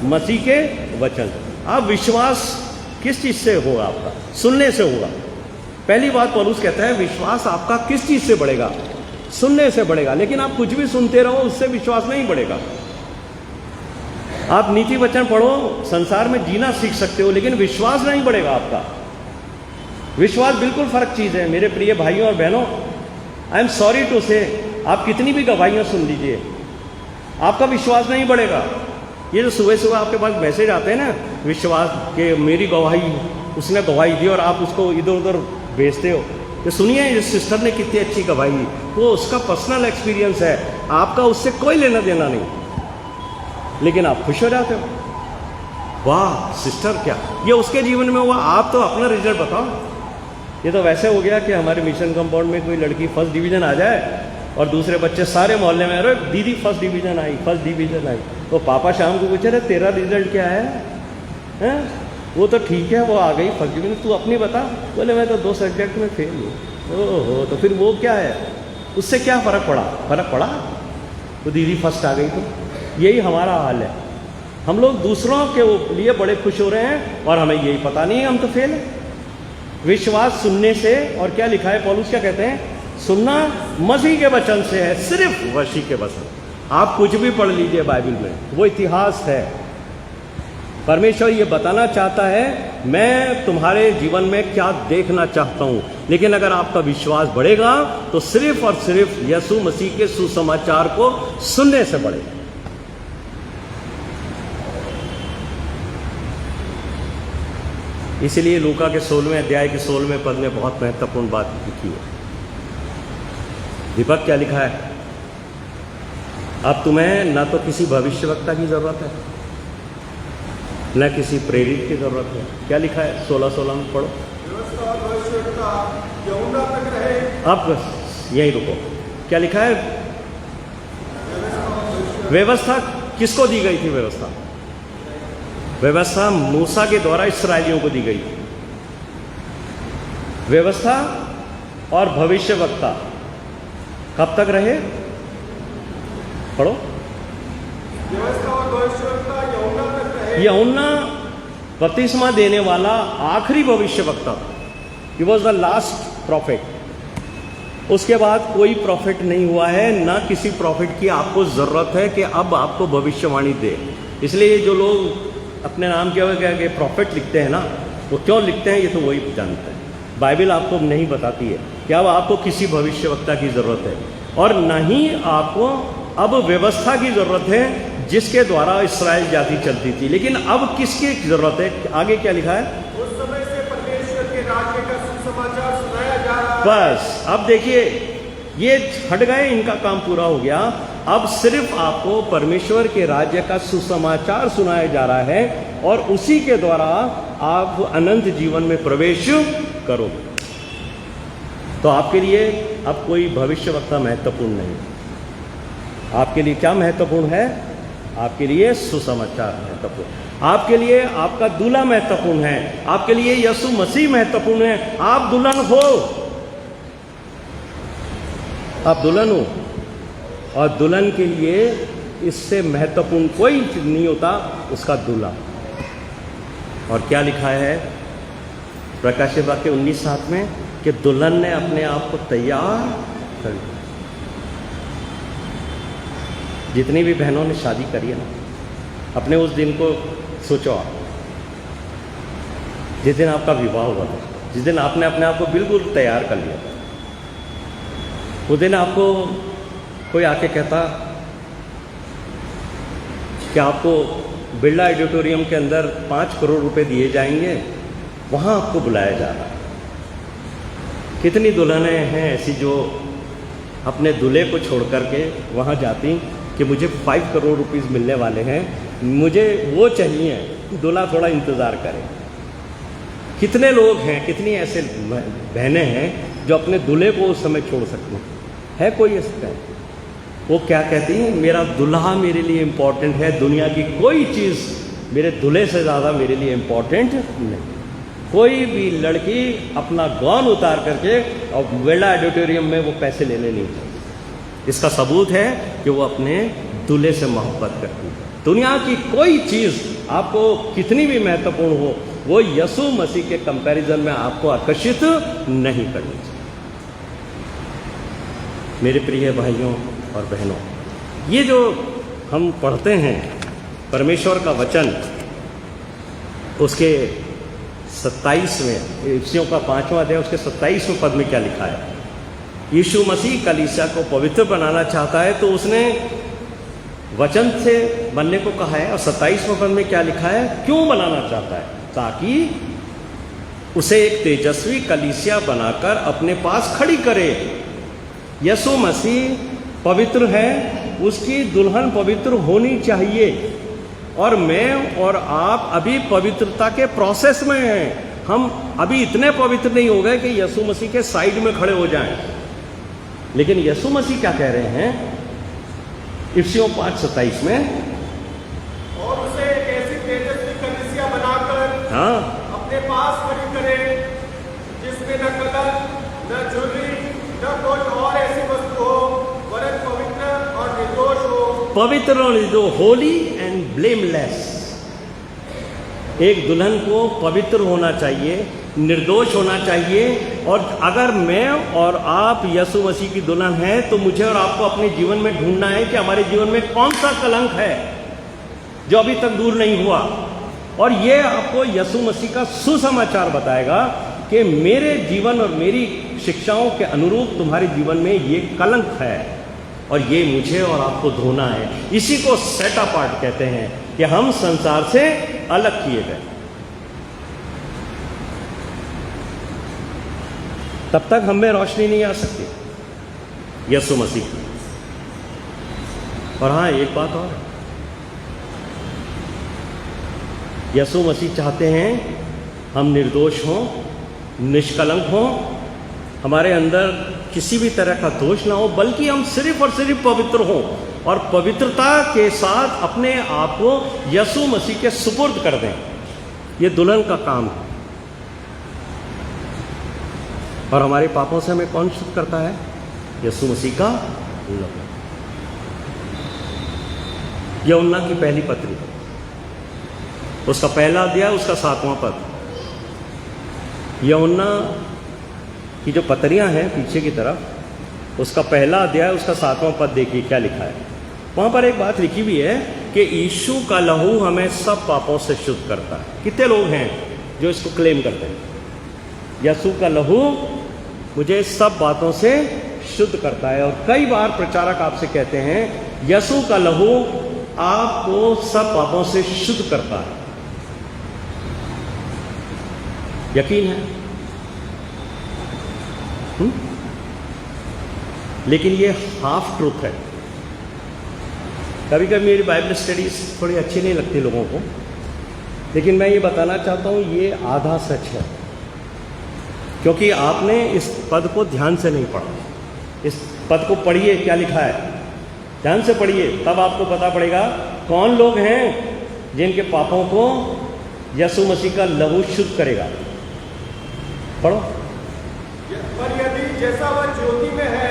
मसीह के वचन। आप विश्वास किस चीज़ से होगा? आपका सुनने से होगा। पहली बात पौलुस कहता है विश्वास आपका किस चीज़ से बढ़ेगा? सुनने से बढ़ेगा। लेकिन आप कुछ भी सुनते रहो उससे विश्वास नहीं बढ़ेगा। आप नीति वचन पढ़ो, संसार में जीना सीख सकते हो, लेकिन विश्वास नहीं बढ़ेगा आपका। विश्वास बिल्कुल फर्क चीज़ है मेरे प्रिय भाइयों और बहनों। आई एम सॉरी टू से, आप कितनी भी गवाहियाँ सुन लीजिए, आपका विश्वास नहीं बढ़ेगा। ये जो सुबह सुबह आपके पास मैसेज आते हैं ना, विश्वास के मेरी गवाही, उसने गवाही दी, और आप उसको इधर उधर भेजते हो। तो सुनिए इस सिस्टर ने कितनी अच्छी गवाही दी, वो उसका पर्सनल एक्सपीरियंस है, आपका उससे कोई लेना देना नहीं, लेकिन आप खुश हो जाते हो, वाह सिस्टर क्या ये उसके जीवन में हुआ। आप तो अपना रिजल्ट बताओ। ये तो वैसे हो गया कि हमारे मिशन कंपाउंड में कोई लड़की फर्स्ट डिवीज़न आ जाए और दूसरे बच्चे सारे मोहल्ले में, अरे दीदी फर्स्ट डिवीज़न आई, फर्स्ट डिवीज़न आई। तो पापा शाम को पूछे, अरे तेरा रिजल्ट क्या है? वो तो ठीक है, वो आ गई फर्स्ट डिवीज़न, तू अपनी बता। बोले मैं तो 2 सब्जेक्ट में फेल हूँ। ओहो, तो फिर वो क्या है, उससे क्या फ़र्क पड़ा? फ़र्क पड़ा तो दीदी फर्स्ट आ गई। तो यही हमारा हाल है। हम लोग दूसरों के लिए बड़े खुश हो रहे हैं और हमें यही पता नहीं है हम तो फेल हैं। विश्वास सुनने से, और क्या लिखा है पौलुस क्या कहते हैं? सुनना मसीह के वचन से है, सिर्फ मसीह के वचन। आप कुछ भी पढ़ लीजिए बाइबल में, वो इतिहास है। परमेश्वर ये बताना चाहता है मैं तुम्हारे जीवन में क्या देखना चाहता हूँ। लेकिन अगर आपका विश्वास बढ़ेगा तो सिर्फ और सिर्फ यीशु मसीह के सुसमाचार को सुनने से बढ़ेगा। इसलिए लूका के 16वें अध्याय के 16वें पद में बहुत महत्वपूर्ण बात लिखी है। दीपक क्या लिखा है? अब तुम्हें न तो किसी भविष्यवक्ता की जरूरत है, न किसी प्रेरित की जरूरत है। क्या लिखा है? 16 में पढ़ो। व्यवस्था और भविष्यवक्ता यूहन्ना तक रहे। अब यही रुको। क्या लिखा है? व्यवस्था किसको दी गई थी? व्यवस्था मूसा के द्वारा इस्राएलियों को दी गई। व्यवस्था और भविष्यवक्ता कब तक रहे? पढ़ो। व्यवस्था और भविष्यवक्ता यूहन्ना तक रहे। यूहन्ना बपतिस्मा देने वाला आखिरी भविष्यवक्ता, he was the last profit. उसके बाद कोई प्रॉफिट नहीं हुआ है, ना किसी प्रॉफिट की आपको जरूरत है कि अब आपको भविष्यवाणी दे। इसलिए जो लोग अपने नाम के आगे प्रॉफिट लिखते हैं ना, वो क्यों लिखते हैं ये तो वही जानते हैं। बाइबल आपको नहीं बताती है कि अब आपको किसी भविष्यवक्ता की ज़रूरत है, और न ही आपको अब व्यवस्था की ज़रूरत है जिसके द्वारा इस्राएल जाति चलती थी। लेकिन अब किसकी ज़रूरत है? आगे क्या लिखा है? उस समय से परमेश्वर के राज्य का सुसमाचार सुनाया जा रहा है। बस अब देखिए, ये हट गए, इनका काम पूरा हो गया। अब सिर्फ आपको परमेश्वर के राज्य का सुसमाचार सुनाया जा रहा है, और उसी के द्वारा आप अनंत जीवन में प्रवेश करोगे। तो आपके लिए अब कोई भविष्यवक्ता महत्वपूर्ण नहीं। आपके लिए क्या महत्वपूर्ण है? आपके लिए सुसमाचार महत्वपूर्ण। आपके लिए आपका दूल्हा महत्वपूर्ण है। आपके लिए यीशु मसीह महत्वपूर्ण है। आप दुल्हन हो, आप दुल्हन हो, और दुल्हन के लिए इससे महत्वपूर्ण कोई नहीं होता उसका दूल्हा। और क्या लिखा है प्रकाशित वाक्य 19:7 में कि दुल्हन ने अपने आप को तैयार कर लिया। जितनी भी बहनों ने शादी करी है ना, अपने उस दिन को सोचो आप, जिस दिन आपका विवाह हुआ था, जिस दिन आपने अपने आप को बिल्कुल तैयार कर लिया था, उस दिन आपको कोई आके कहता कि आपको बिरला ऑडिटोरियम के अंदर 5 करोड़ रुपए दिए जाएंगे, वहाँ आपको बुलाया जा रहा है। कितनी दुल्हनें हैं ऐसी जो अपने दूल्हे को छोड़ करके वहाँ जाती कि मुझे 5 करोड़ रुपीस मिलने वाले हैं, मुझे वो चाहिए, दूल्हा थोड़ा इंतज़ार करे। कितने लोग हैं, कितनी ऐसे बहनें हैं जो अपने दूल्हे को उस समय छोड़ सकते हैं? है कोई ऐसा? वो क्या कहती हैं, मेरा दूल्हा मेरे लिए इम्पोर्टेंट है, दुनिया की कोई चीज़ मेरे दूल्हे से ज़्यादा मेरे लिए इम्पोर्टेंट नहीं। कोई भी लड़की अपना गौन उतार करके और बिरला ऑडिटोरियम में वो पैसे लेने नहीं चाहिए। इसका सबूत है कि वो अपने दूल्हे से मोहब्बत करती है। दुनिया की कोई चीज़ आपको कितनी भी महत्वपूर्ण हो, वो यीशु मसीह के कंपैरिजन में आपको आकर्षित नहीं करनी चाहिए। मेरे प्रिय भाइयों और बहनों, ये जो हम पढ़ते हैं परमेश्वर का वचन, उसके 27वें, इफ्सियों का 5वां अध्याय उसके 27वें पद में क्या लिखा है? यीशु मसीह कलीसिया को पवित्र बनाना चाहता है, तो उसने वचन से बनने को कहा है। और 27वें पद में क्या लिखा है? क्यों बनाना चाहता है? ताकि उसे एक तेजस्वी कलीसिया बनाकर अपने पास खड़ी करे। यीशु मसीह पवित्र है, उसकी दुल्हन पवित्र होनी चाहिए, और मैं और आप अभी पवित्रता के प्रोसेस में हैं। हम अभी इतने पवित्र नहीं हो गए कि यीशु मसीह के साइड में खड़े हो जाएं। लेकिन यीशु मसीह क्या कह रहे हैं इफ्सियों 5:27 में? और उसे एक ऐसी तेजस्वी कलीसिया बनाकर हाँ, अपने पास खड़ी करे, जिसमें न कलंक, न झुर्री, न कोई और ऐसी वस्तु हो, वरन पवित्र और निर्दोष हो। पवित्र और निर्दोष, होली एंड ब्लेमलेस। एक दुल्हन को पवित्र होना चाहिए, निर्दोष होना चाहिए। और अगर मैं और आप यीशु मसीह की दुल्हन हैं, तो मुझे और आपको अपने जीवन में ढूंढना है कि हमारे जीवन में कौन सा कलंक है जो अभी तक दूर नहीं हुआ। और ये आपको यीशु मसीह का सुसमाचार बताएगा कि मेरे जीवन और मेरी शिक्षाओं के अनुरूप तुम्हारे जीवन में ये कलंक है, और ये मुझे और आपको धोना है। इसी को सेट अपार्ट कहते हैं कि हम संसार से अलग किए गए। तब तक हम में रोशनी नहीं आ सकती यीशु मसीह की। और हाँ, एक बात और है, यीशु मसीह चाहते हैं हम निर्दोष हों, निष्कलंक हों, हमारे अंदर किसी भी तरह का दोष ना हो, बल्कि हम सिर्फ और सिर्फ पवित्र हों, और पवित्रता के साथ अपने आप को यीशु मसीह के सुपुर्द कर दें। ये दुल्हन का काम है। और हमारे पापों से हमें कौन शुद्ध करता है? यीशु मसीह का लहू। यूहन्ना की पहली पत्री, उसका पहला अध्याय, उसका 7वां पद। यूहन्ना की जो पत्रियां हैं पीछे की तरफ, उसका पहला अध्याय, उसका 7वां पद देखिए क्या लिखा है। वहाँ पर एक बात लिखी हुई है कि यीशु का लहू हमें सब पापों से शुद्ध करता है। कितने लोग हैं जो इसको क्लेम करते हैं। यीशु का लहू मुझे सब बातों से शुद्ध करता है। और कई बार प्रचारक आपसे कहते हैं यीशु का लहू आपको सब पापों से शुद्ध करता है। यकीन है? लेकिन ये हाफ ट्रूथ है। कभी कभी मेरी बाइबल स्टडीज थोड़ी अच्छी नहीं लगती लोगों को, लेकिन मैं ये बताना चाहता हूँ ये आधा सच है, क्योंकि आपने इस पद को ध्यान से नहीं पढ़ा। इस पद को पढ़िए, क्या लिखा है, ध्यान से पढ़िए, तब आपको पता पड़ेगा कौन लोग हैं जिनके पापों को यीशु मसीह का लहू शुद्ध करेगा। पढ़ो। पर यदि जैसा वह ज्योति में है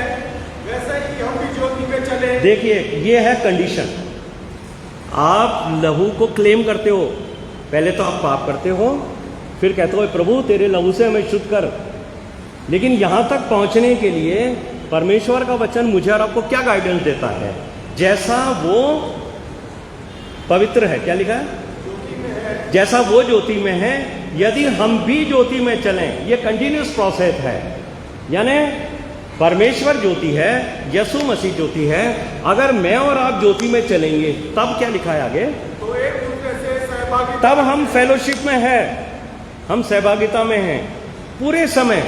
वैसा ही हम भी ज्योति में चले। देखिए, ये है कंडीशन। आप लहू को क्लेम करते हो, पहले तो आप पाप करते हो, फिर कहते हो प्रभु तेरे लहू से हमें शुद्ध कर। लेकिन यहां तक पहुंचने के लिए परमेश्वर का वचन मुझे और आपको क्या गाइडेंस देता है? जैसा वो पवित्र है, क्या लिखा है? जैसा वो ज्योति में है, यदि हम भी ज्योति में चलें। ये कंटिन्यूस प्रोसेस है, यानी परमेश्वर ज्योति है, यीशु मसीह ज्योति है। अगर मैं और आप ज्योति में चलेंगे तब क्या लिखा है आगे? तो एक दूसरे से सहभागी, तब हम फेलोशिप में है, हम सहभागिता में हैं। पूरे समय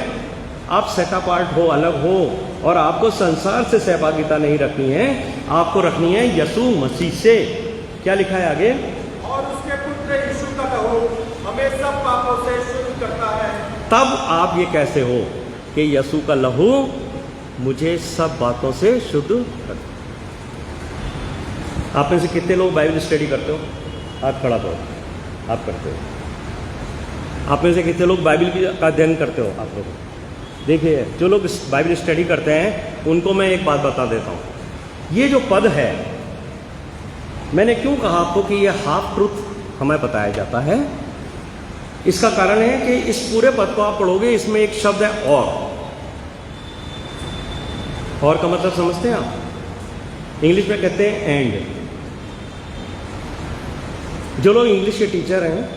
आप सेट अपार्ट हो, अलग हो, और आपको संसार से सहभागिता नहीं रखनी है, आपको रखनी है यीशु मसीह से। क्या लिखा है आगे? और उसके पुत्र यीशु का लहू हमें सब पापों से शुद्ध करता है। तब आप ये कैसे हो कि यीशु का लहू मुझे सब बातों से शुद्ध करता है। आप में से कितने लोग बाइबल स्टडी करते हो? हाथ खड़ा करो। आप करते हो। आप में से कितने लोग बाइबल का अध्ययन करते हो? आप लोग देखिए, जो लोग बाइबल स्टडी करते हैं उनको मैं एक बात बता देता हूँ। ये जो पद है, मैंने क्यों कहा आपको कि ये हाफ ट्रूथ हमें बताया जाता है? इसका कारण है कि इस पूरे पद को आप पढ़ोगे, इसमें एक शब्द है और का मतलब समझते हैं आप? इंग्लिश में कहते हैं एंड। जो लोग इंग्लिश के टीचर हैं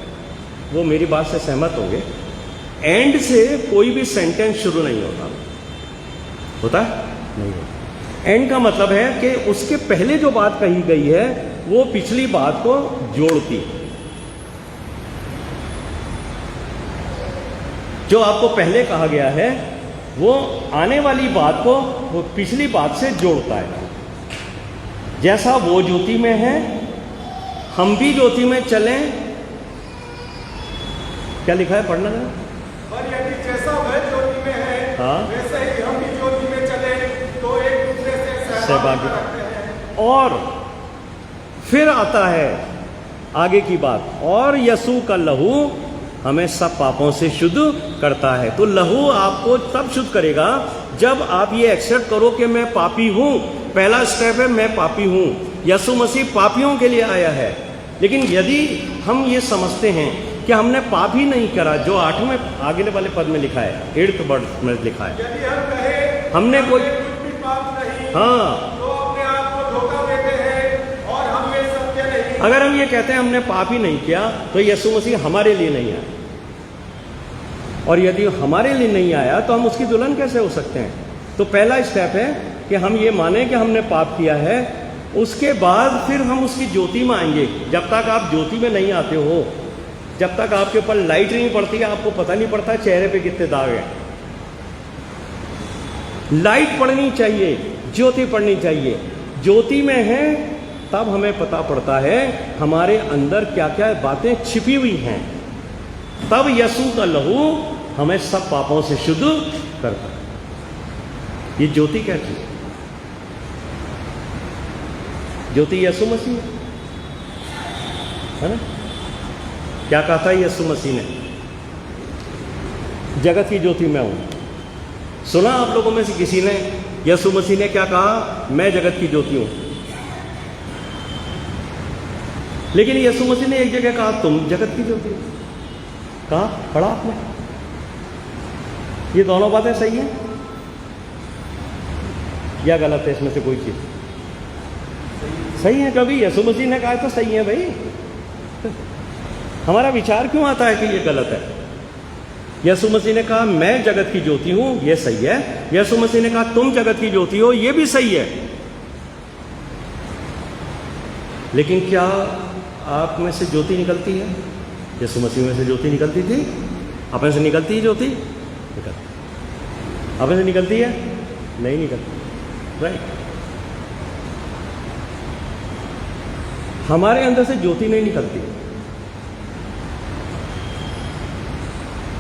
वो मेरी बात से सहमत होंगे। एंड से कोई भी सेंटेंस शुरू नहीं होता। होता है? नहीं होता। एंड का मतलब है कि उसके पहले जो बात कही गई है वो पिछली बात को जोड़ती है। जो आपको पहले कहा गया है वो आने वाली बात को वो पिछली बात से जोड़ता है। जैसा वो ज्योति में है, हम भी ज्योति में चलें। क्या लिखा है? पढ़ना है। पर यदि जैसा वह ज्योति में है, हाँ, वैसे ही हम भी ज्योति में चले तो एक दूसरे से सहभागिता रखते हैं। और फिर आता है आगे की बात, और यीशु का लहू हमें सब पापों से शुद्ध करता है। तो लहू आपको तब शुद्ध करेगा जब आप ये एक्सेप्ट करो कि मैं पापी हूं। पहला स्टेप है मैं पापी हूं। यीशु मसीह पापियों के लिए आया है। लेकिन यदि हम ये समझते हैं कि हमने पाप ही नहीं करा, जो 8वें आगे वाले पद में लिखा है, 8th वर्ड में लिखा है, यदि हम कहें हमने कोई कुछ भी पाप नहीं, हाँ, तो अपने आप को धोखा देते हैं और हम में सत्य नहीं। अगर हम ये कहते हैं हमने पाप ही नहीं किया तो यीशु मसीह हमारे लिए नहीं आया। और यदि हमारे लिए नहीं आया तो हम उसकी दुल्हन कैसे हो सकते हैं? तो पहला स्टेप है कि हम ये माने कि हमने पाप किया है। उसके बाद फिर हम उसकी ज्योति में आएंगे। जब तक आप ज्योति में नहीं आते हो, जब तक आपके ऊपर लाइट नहीं पड़ती है, आपको पता नहीं पड़ता चेहरे पे कितने दाग हैं। लाइट पड़नी चाहिए, ज्योति पड़नी चाहिए। ज्योति में है तब हमें पता पड़ता है हमारे अंदर क्या क्या बातें छिपी हुई हैं। तब यीशु का लहू हमें सब पापों से शुद्ध करता है। ये ज्योति क्या चीज? ज्योति यीशु मसीह है ना? क्या कहा था यीशु मसीह ने? जगत की ज्योति मैं हूं। सुना आप लोगों में से किसी ने यीशु मसीह ने क्या कहा? मैं जगत की ज्योति हूं। लेकिन यीशु मसीह ने एक जगह कहा तुम जगत की ज्योति हो। कहा? पढ़ा आपने? ये दोनों बातें सही हैं या गलत है? इसमें से कोई चीज सही है? कभी यीशु मसीह ने कहा तो सही है भाई। हमारा विचार क्यों आता है कि ये गलत है? यीशु मसीह ने कहा मैं जगत की ज्योति हूं, यह सही है। यीशु मसीह ने कहा तुम जगत की ज्योति हो, यह भी सही है। लेकिन क्या आप में से ज्योति निकलती है? यीशु मसीह में से ज्योति निकलती थी? आप में से निकलती है ज्योति? निकलती। आप में से निकलती है? नहीं निकलती। राइट। हमारे अंदर से ज्योति नहीं निकलती।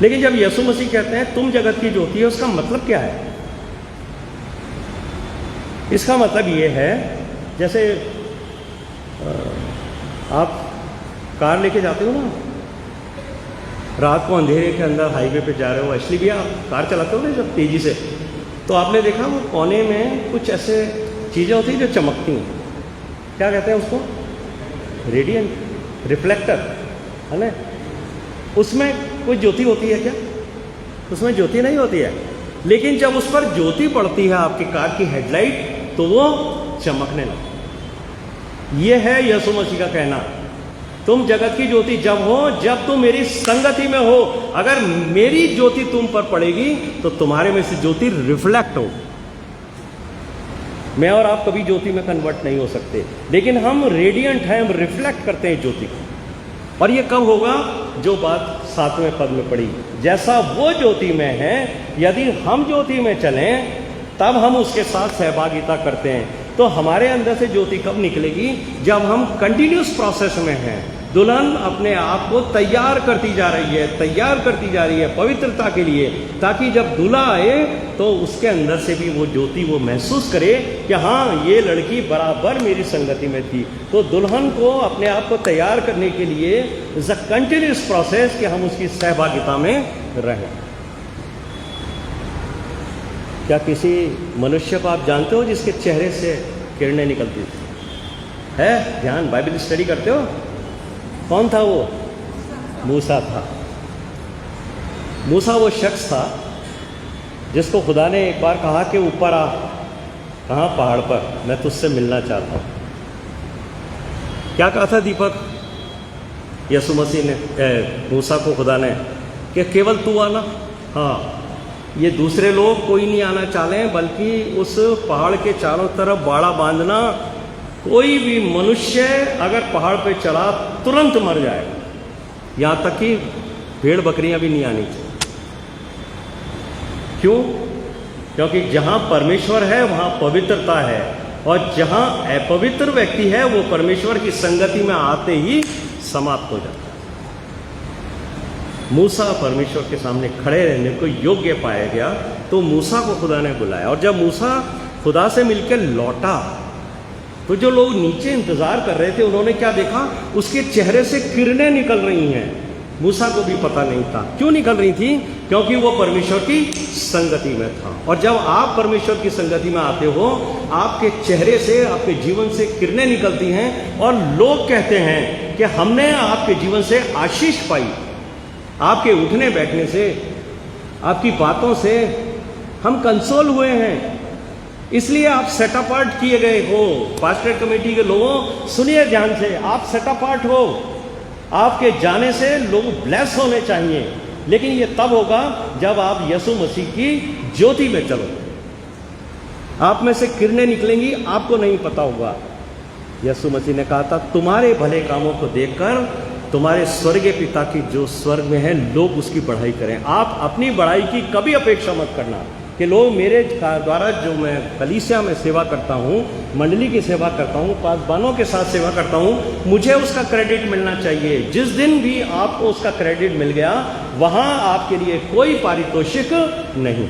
लेकिन जब यीशु मसीह कहते हैं तुम जगत की ज्योति है, उसका मतलब क्या है? इसका मतलब ये है, जैसे आप कार लेके जाते हो ना, रात को अंधेरे के अंदर हाईवे पे जा रहे हो, एक्चुअली भी आप कार चलाते हो ना जब तेजी से, तो आपने देखा वो कोने में कुछ ऐसे चीज़ें होती हैं जो चमकती हैं। क्या कहते हैं उसको? रेडियंट, रिफ्लेक्टर, है ना? उसमें कोई ज्योति होती है क्या? उसमें ज्योति नहीं होती है। लेकिन जब उस पर ज्योति पड़ती है आपकी कार की हेडलाइट, तो वो चमकने लगती। ये है यीशु मसीह का कहना, तुम जगत की ज्योति जब हो, जब तुम मेरी संगति में हो। अगर मेरी ज्योति तुम पर पड़ेगी तो तुम्हारे में से ज्योति रिफ्लेक्ट हो। मैं और आप कभी ज्योति में कन्वर्ट नहीं हो सकते, लेकिन हम रेडियंट हैं, हम रिफ्लेक्ट करते हैं ज्योति को। और ये कब होगा? जो बात 7वें पद में पड़ी, जैसा वो ज्योति में है, यदि हम ज्योति में चलें तब हम उसके साथ सहभागिता करते हैं। तो हमारे अंदर से ज्योति कब निकलेगी? जब हम कंटिन्यूस प्रोसेस में हैं। दुल्हन अपने आप को तैयार करती जा रही है, तैयार करती जा रही है पवित्रता के लिए, ताकि जब दूल्हा आए तो उसके अंदर से भी वो ज्योति वो महसूस करे कि हाँ, ये लड़की बराबर मेरी संगति में थी। तो दुल्हन को अपने आप को तैयार करने के लिए इज अ कंटिन्यूस प्रोसेस कि हम उसकी सहभागिता में रहें। क्या किसी मनुष्य को आप जानते हो जिसके चेहरे से किरणें निकलती थी? है? ध्यान, बाइबल स्टडी करते हो? कौन था वो? मूसा था। मूसा वो शख्स था जिसको खुदा ने एक बार कहा कि ऊपर आ। कहाँ? पहाड़ पर, मैं तुझसे मिलना चाहता हूँ। क्या कहा था दीपक? यीशु मसीह ने मूसा को खुदा ने कि केवल तू आना। हाँ, ये दूसरे लोग कोई नहीं आना चाहे, बल्कि उस पहाड़ के चारों तरफ बाड़ा बांधना। कोई भी मनुष्य अगर पहाड़ पे चढ़ा तुरंत मर जाएगा, यहाँ तक कि भेड़ बकरियां भी नहीं आनी चाहिए। क्यों? क्योंकि जहाँ परमेश्वर है वहाँ पवित्रता है, और जहाँ अपवित्र व्यक्ति है वो परमेश्वर की संगति में आते ही समाप्त हो जाता है। मूसा परमेश्वर के सामने खड़े रहने को योग्य पाया गया, तो मूसा को खुदा ने बुलाया। और जब मूसा खुदा से मिलकर लौटा तो जो लोग नीचे इंतजार कर रहे थे उन्होंने क्या देखा? उसके चेहरे से किरणें निकल रही हैं। मूसा को भी पता नहीं था क्यों निकल रही थी, क्योंकि वो परमेश्वर की संगति में था। और जब आप परमेश्वर की संगति में आते हो, आपके चेहरे से, आपके जीवन से किरणें निकलती हैं, और लोग कहते हैं कि हमने आपके जीवन से आशीष पाई। आपके उठने बैठने से, आपकी बातों से हम कंसोल हुए हैं, इसलिए आप सेट अपार्ट किए गए हो। पास्टर कमेटी के लोगों सुनिए ध्यान से, आप सेट अपार्ट हो। आपके जाने से लोग ब्लेस होने चाहिए, लेकिन ये तब होगा जब आप यीशु मसीह की ज्योति में चलो। आप में से किरणें निकलेंगी, आपको नहीं पता होगा। यीशु मसीह ने कहा था, तुम्हारे भले कामों को देखकर तुम्हारे स्वर्गीय पिता की जो स्वर्ग में है लोग उसकी बढ़ाई करें। आप अपनी बढ़ाई की कभी अपेक्षा मत करना कि लोग मेरे द्वारा, जो मैं कलीसिया में सेवा करता हूँ, मंडली की सेवा करता हूँ, पासबानों के साथ सेवा करता हूँ, मुझे उसका क्रेडिट मिलना चाहिए। जिस दिन भी आपको उसका क्रेडिट मिल गया, वहाँ आपके लिए कोई पारितोषिक नहीं।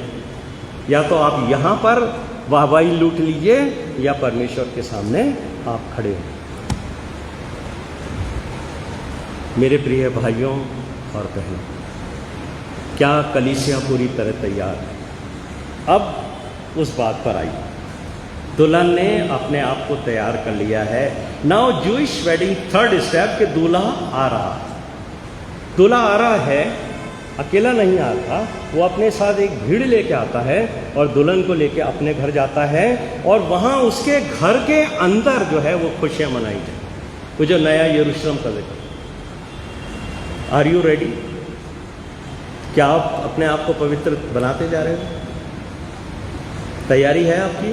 या तो आप यहाँ पर वाहवाही लूट लीजिए, या परमेश्वर के सामने आप खड़े हो। मेरे प्रिय भाइयों और बहनों, क्या कलीसिया पूरी तरह तैयार है? अब उस बात पर आई, दुल्हन ने अपने आप को तैयार कर लिया है। Now Jewish wedding third step के दूल्हा आ रहा। दूल्हा आ रहा है, अकेला नहीं आता, वो अपने साथ एक भीड़ लेके आता है और दुल्हन को लेके अपने घर जाता है, और वहाँ उसके घर के अंदर जो है वो खुशियाँ मनाई जाए। वो जो नया यरूशलेम का जिक्र। Are you ready? क्या आप अपने आप को पवित्र बनाते जा रहे हो? तैयारी है आपकी?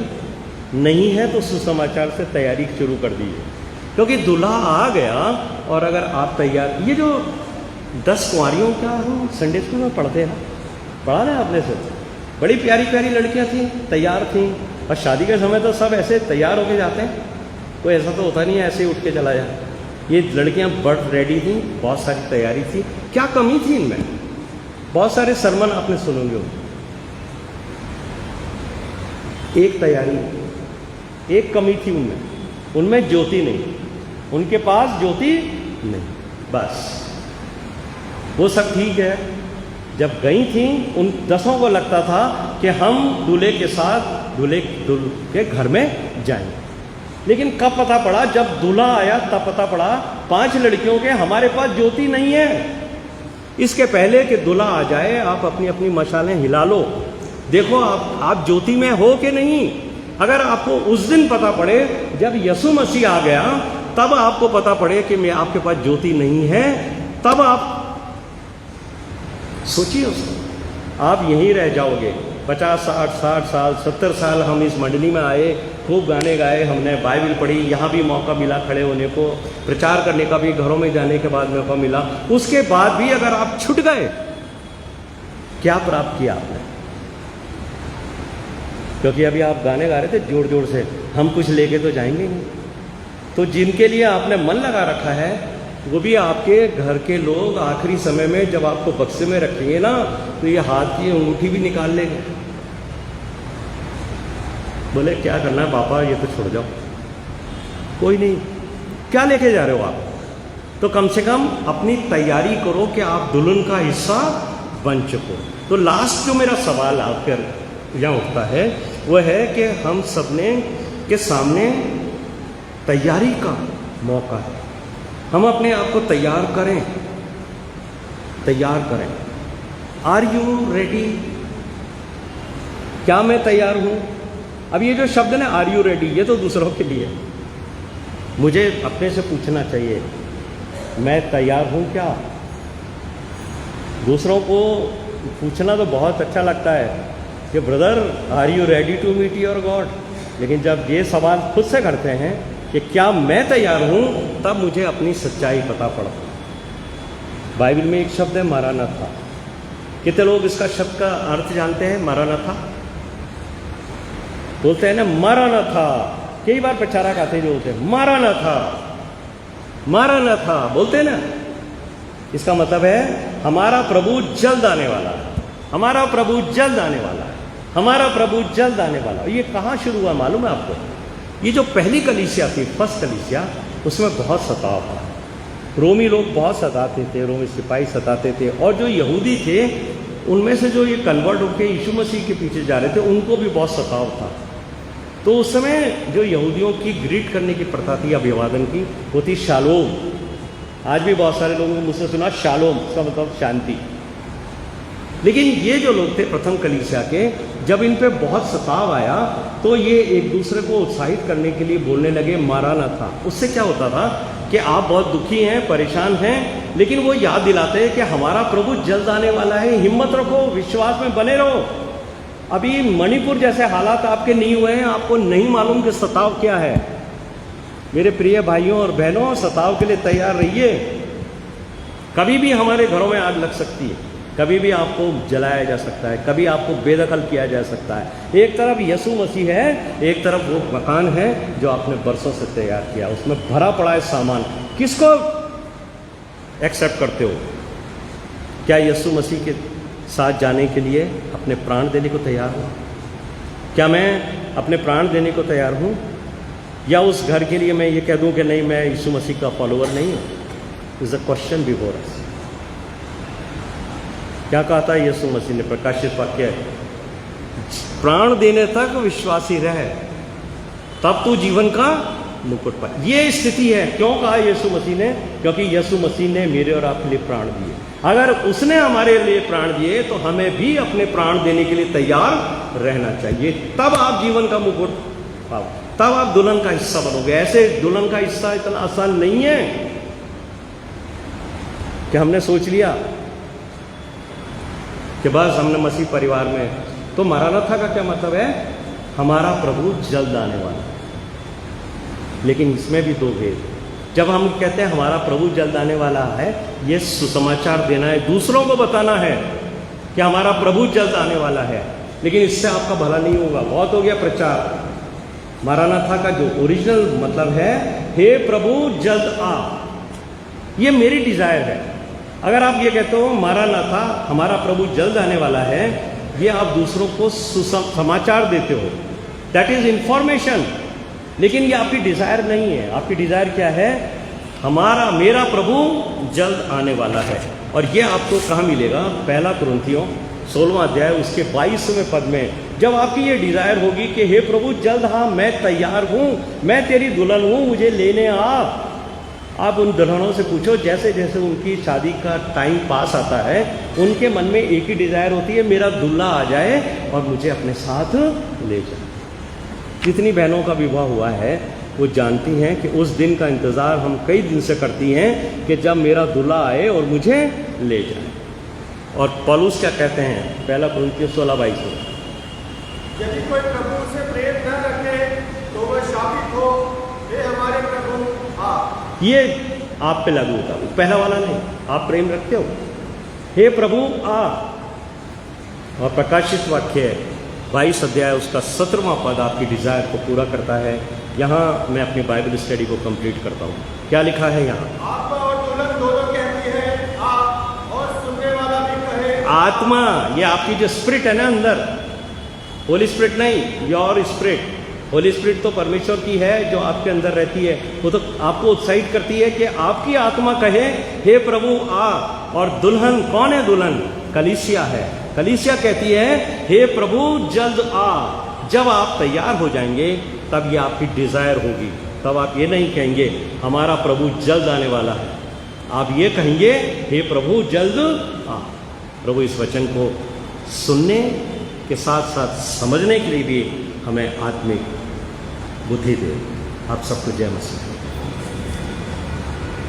नहीं है तो सुसमाचार से तैयारी शुरू कर दीजिए, क्योंकि दूल्हा आ गया। और अगर आप तैयार, ये जो 10 कुंवारियों का हम संडे स्कूल में पढ़ते हैं, पढ़ा ना आपने से, बड़ी प्यारी प्यारी लड़कियां थी, तैयार थी। और शादी के समय तो सब ऐसे तैयार होके जाते हैं, कोई ऐसा तो होता नहीं है ऐसे ही उठ के चला जाए। ये लड़कियां बड़ रेडी थी, बहुत सारी तैयारी थी। क्या कमी थी इनमें? बहुत सारे सरमन आपने सुनोगे, एक तैयारी, एक कमी थी उनमें ज्योति नहीं, उनके पास ज्योति नहीं। बस वो सब ठीक है। जब गई थी उन 10 को लगता था कि हम दूल्हे के साथ दूल्हे के घर में जाएंगे, लेकिन कब पता पड़ा, जब दूल्हा आया तब पता पड़ा 5 लड़कियों के हमारे पास ज्योति नहीं है। इसके पहले कि दूल्हा आ जाए आप अपनी अपनी मशालें हिला लो, देखो आप ज्योति में हो कि नहीं। अगर आपको उस दिन पता पड़े जब यीशु मसीह आ गया, तब आपको पता पड़े कि मैं आपके पास ज्योति नहीं है, तब आप सोचिए उसको, आप यहीं रह जाओगे। 50, 60 साल 70 साल हम इस मंडली में आए, खूब गाने गाए, हमने बाइबल पढ़ी, यहाँ भी मौका मिला खड़े होने को, प्रचार करने का भी घरों में जाने के बाद मौका मिला। उसके बाद भी अगर आप छूट गए, क्या प्राप्त किया आपने? क्योंकि अभी आप गाने गा रहे थे जोर जोर से, हम कुछ लेके तो जाएंगे नहीं। तो जिनके लिए आपने मन लगा रखा है, वो भी आपके घर के लोग आखिरी समय में जब आपको बक्से में रखेंगे ना, तो ये हाथ की अंगूठी भी निकाल लेंगे, बोले क्या करना है पापा, ये तो छोड़ जाओ, कोई नहीं। क्या लेके जा रहे हो आप? तो कम से कम अपनी तैयारी करो कि आप दुल्हन का हिस्सा बन चुको। तो लास्ट जो मेरा सवाल आपके यहाँ उठता है वो है कि हम सबने के सामने तैयारी का मौका है। हम अपने आप को तैयार करें, तैयार करें। Are you ready? क्या मैं तैयार हूं? अब ये जो शब्द है आर यू रेडी, ये तो दूसरों के लिए, मुझे अपने से पूछना चाहिए, मैं तैयार हूं क्या? दूसरों को पूछना तो बहुत अच्छा लगता है कि brother are you ready to meet your God, लेकिन जब ये सवाल खुद से करते हैं कि क्या मैं तैयार हूं, तब मुझे अपनी सच्चाई पता पड़ता। बाइबल में एक शब्द है मारानाथा। कितने लोग इसका शब्द का अर्थ जानते हैं? मारानाथा बोलते हैं ना, मारानाथा। कई बार प्रचारक आते जो होते हैं मारानाथा मारानाथा बोलते हैं ना, इसका मतलब है हमारा प्रभु जल्द आने वाला है, हमारा प्रभु जल्द आने वाला है, हमारा प्रभु जल्द आने वाला है। ये कहाँ शुरू हुआ मालूम है आपको? ये जो पहली कलीसिया थी, फर्स्ट कलीसिया, उसमें बहुत सताव था। रोमी लोग बहुत सताते थे, रोमी सिपाही सताते थे, और जो यहूदी थे उनमें से जो ये कन्वर्ट होकर यीशु मसीह के पीछे जा रहे थे, उनको भी बहुत सताव था। तो उस समय जो यहूदियों की ग्रीट करने की प्रथा थी, अभिवादन की, वो थी शालोम। आज भी बहुत सारे लोगों ने मुझसे सुना शालोम, इसका मतलब शांति। लेकिन ये जो लोग थे प्रथम कलीसिया के, जब इन पे बहुत सताव आया तो ये एक दूसरे को उत्साहित करने के लिए बोलने लगे मारानाथा। उससे क्या होता था कि आप बहुत दुखी हैं, परेशान हैं, लेकिन वो याद दिलाते हैं कि हमारा प्रभु जल्द आने वाला है, हिम्मत रखो, विश्वास में बने रहो। अभी मणिपुर जैसे हालात आपके नहीं हुए हैं, आपको नहीं मालूम कि सताव क्या है। मेरे प्रिय भाइयों और बहनों, सताव के लिए तैयार रहिए। कभी भी हमारे घरों में आग लग सकती है, कभी भी आपको जलाया जा सकता है, कभी आपको बेदखल किया जा सकता है। एक तरफ यीशु मसीह है, एक तरफ वो मकान है जो आपने बरसों से तैयार किया, उसमें भरा पड़ा है सामान। किसको एक्सेप्ट करते हो? क्या यीशु मसीह के साथ जाने के लिए अपने प्राण देने को तैयार हूँ? क्या मैं अपने प्राण देने को तैयार हूँ? या उस घर के लिए मैं ये कह दूँ कि नहीं, मैं यीशु मसीह का फॉलोअर नहीं हूँ? Is a question before us. क्या कहा था यीशु मसीह ने? प्रकाशित वाक्य, प्राण देने तक विश्वासी रहे, तब तू जीवन का मुकुट पाए। ये स्थिति है। क्यों कहा यीशु मसीह ने? क्योंकि यीशु मसीह ने मेरे और आपके लिए प्राण दिए। अगर उसने हमारे लिए प्राण दिए तो हमें भी अपने प्राण देने के लिए तैयार रहना चाहिए, तब आप जीवन का मुकुट पाओ, तब आप दुल्हन का हिस्सा बनोगे। ऐसे दुल्हन का हिस्सा इतना आसान नहीं है कि हमने सोच लिया कि बस हमने मसीह परिवार में, तो मरानाथा का क्या मतलब है? हमारा प्रभु जल्द आने वाला। लेकिन इसमें भी दो भेद। जब हम कहते हैं हमारा प्रभु जल्द आने वाला है, ये सुसमाचार देना है, दूसरों को बताना है कि हमारा प्रभु जल्द आने वाला है। लेकिन इससे आपका भला नहीं होगा, बहुत हो गया प्रचार। मरानाथा का जो ओरिजिनल मतलब है, हे प्रभु जल्द आ, ये मेरी डिजायर है। अगर आप ये कहते हो मरानाथा हमारा प्रभु जल्द आने वाला है, ये आप दूसरों को समाचार देते हो, दैट इज इंफॉर्मेशन। लेकिन ये आपकी डिजायर नहीं है। आपकी डिजायर क्या है? मेरा प्रभु जल्द आने वाला है। और ये आपको कहाँ मिलेगा? पहला कुरिन्थियों 16वां अध्याय उसके 22वें पद में। जब आपकी ये डिजायर होगी कि हे प्रभु जल्द हाँ, मैं तैयार हूँ, मैं तेरी दुल्हन हूँ, मुझे लेने आ। आप उन दुल्हनों से पूछो, जैसे जैसे उनकी शादी का टाइम पास आता है, उनके मन में एक ही डिजायर होती है, मेरा दूल्हा आ जाए और मुझे अपने साथ ले जाए। जितनी बहनों का विवाह हुआ है वो जानती हैं कि उस दिन का इंतज़ार हम कई दिन से करती हैं कि जब मेरा दूल्हा आए और मुझे ले जाए। और पौलुस क्या कहते हैं? पहला कुरिन्थियों 16:22 में, यदि कोई प्रभु से प्रेम न रखे तो वह शापित हो, हे हमारे प्रभु आ। ये आप पे लागू होता है, पहला वाला नहीं। आप प्रेम रखते हो, हे प्रभु आ। और प्रकाशित वाक्य 22 अध्याय उसका 17वां पद आपकी डिजायर को पूरा करता है। यहाँ मैं अपनी बाइबल स्टडी को कंप्लीट करता हूँ। क्या लिखा है यहाँ? आत्मा और दुल्हन दोनों कहती है आ, और सुनने वाला भी कहे। आत्मा, ये आपकी जो स्पिरिट है ना अंदर, होली स्पिरिट नहीं, योर स्पिरिट। होली स्पिरिट तो परमेश्वर की है जो आपके अंदर रहती है, वो तो आपको उत्साहित करती है कि आपकी आत्मा कहे हे प्रभु आ। और दुल्हन कौन है? दुल्हन कलीसिया है। कलीसिया कहती है हे प्रभु जल्द आ। जब आप तैयार हो जाएंगे तब ये आपकी डिजायर होगी। तब आप ये नहीं कहेंगे हमारा प्रभु जल्द आने वाला है, आप ये कहेंगे हे प्रभु जल्द आ। प्रभु इस वचन को सुनने के साथ साथ समझने के लिए भी हमें आत्मिक बुद्धि दे। आप सबको जय मसीह।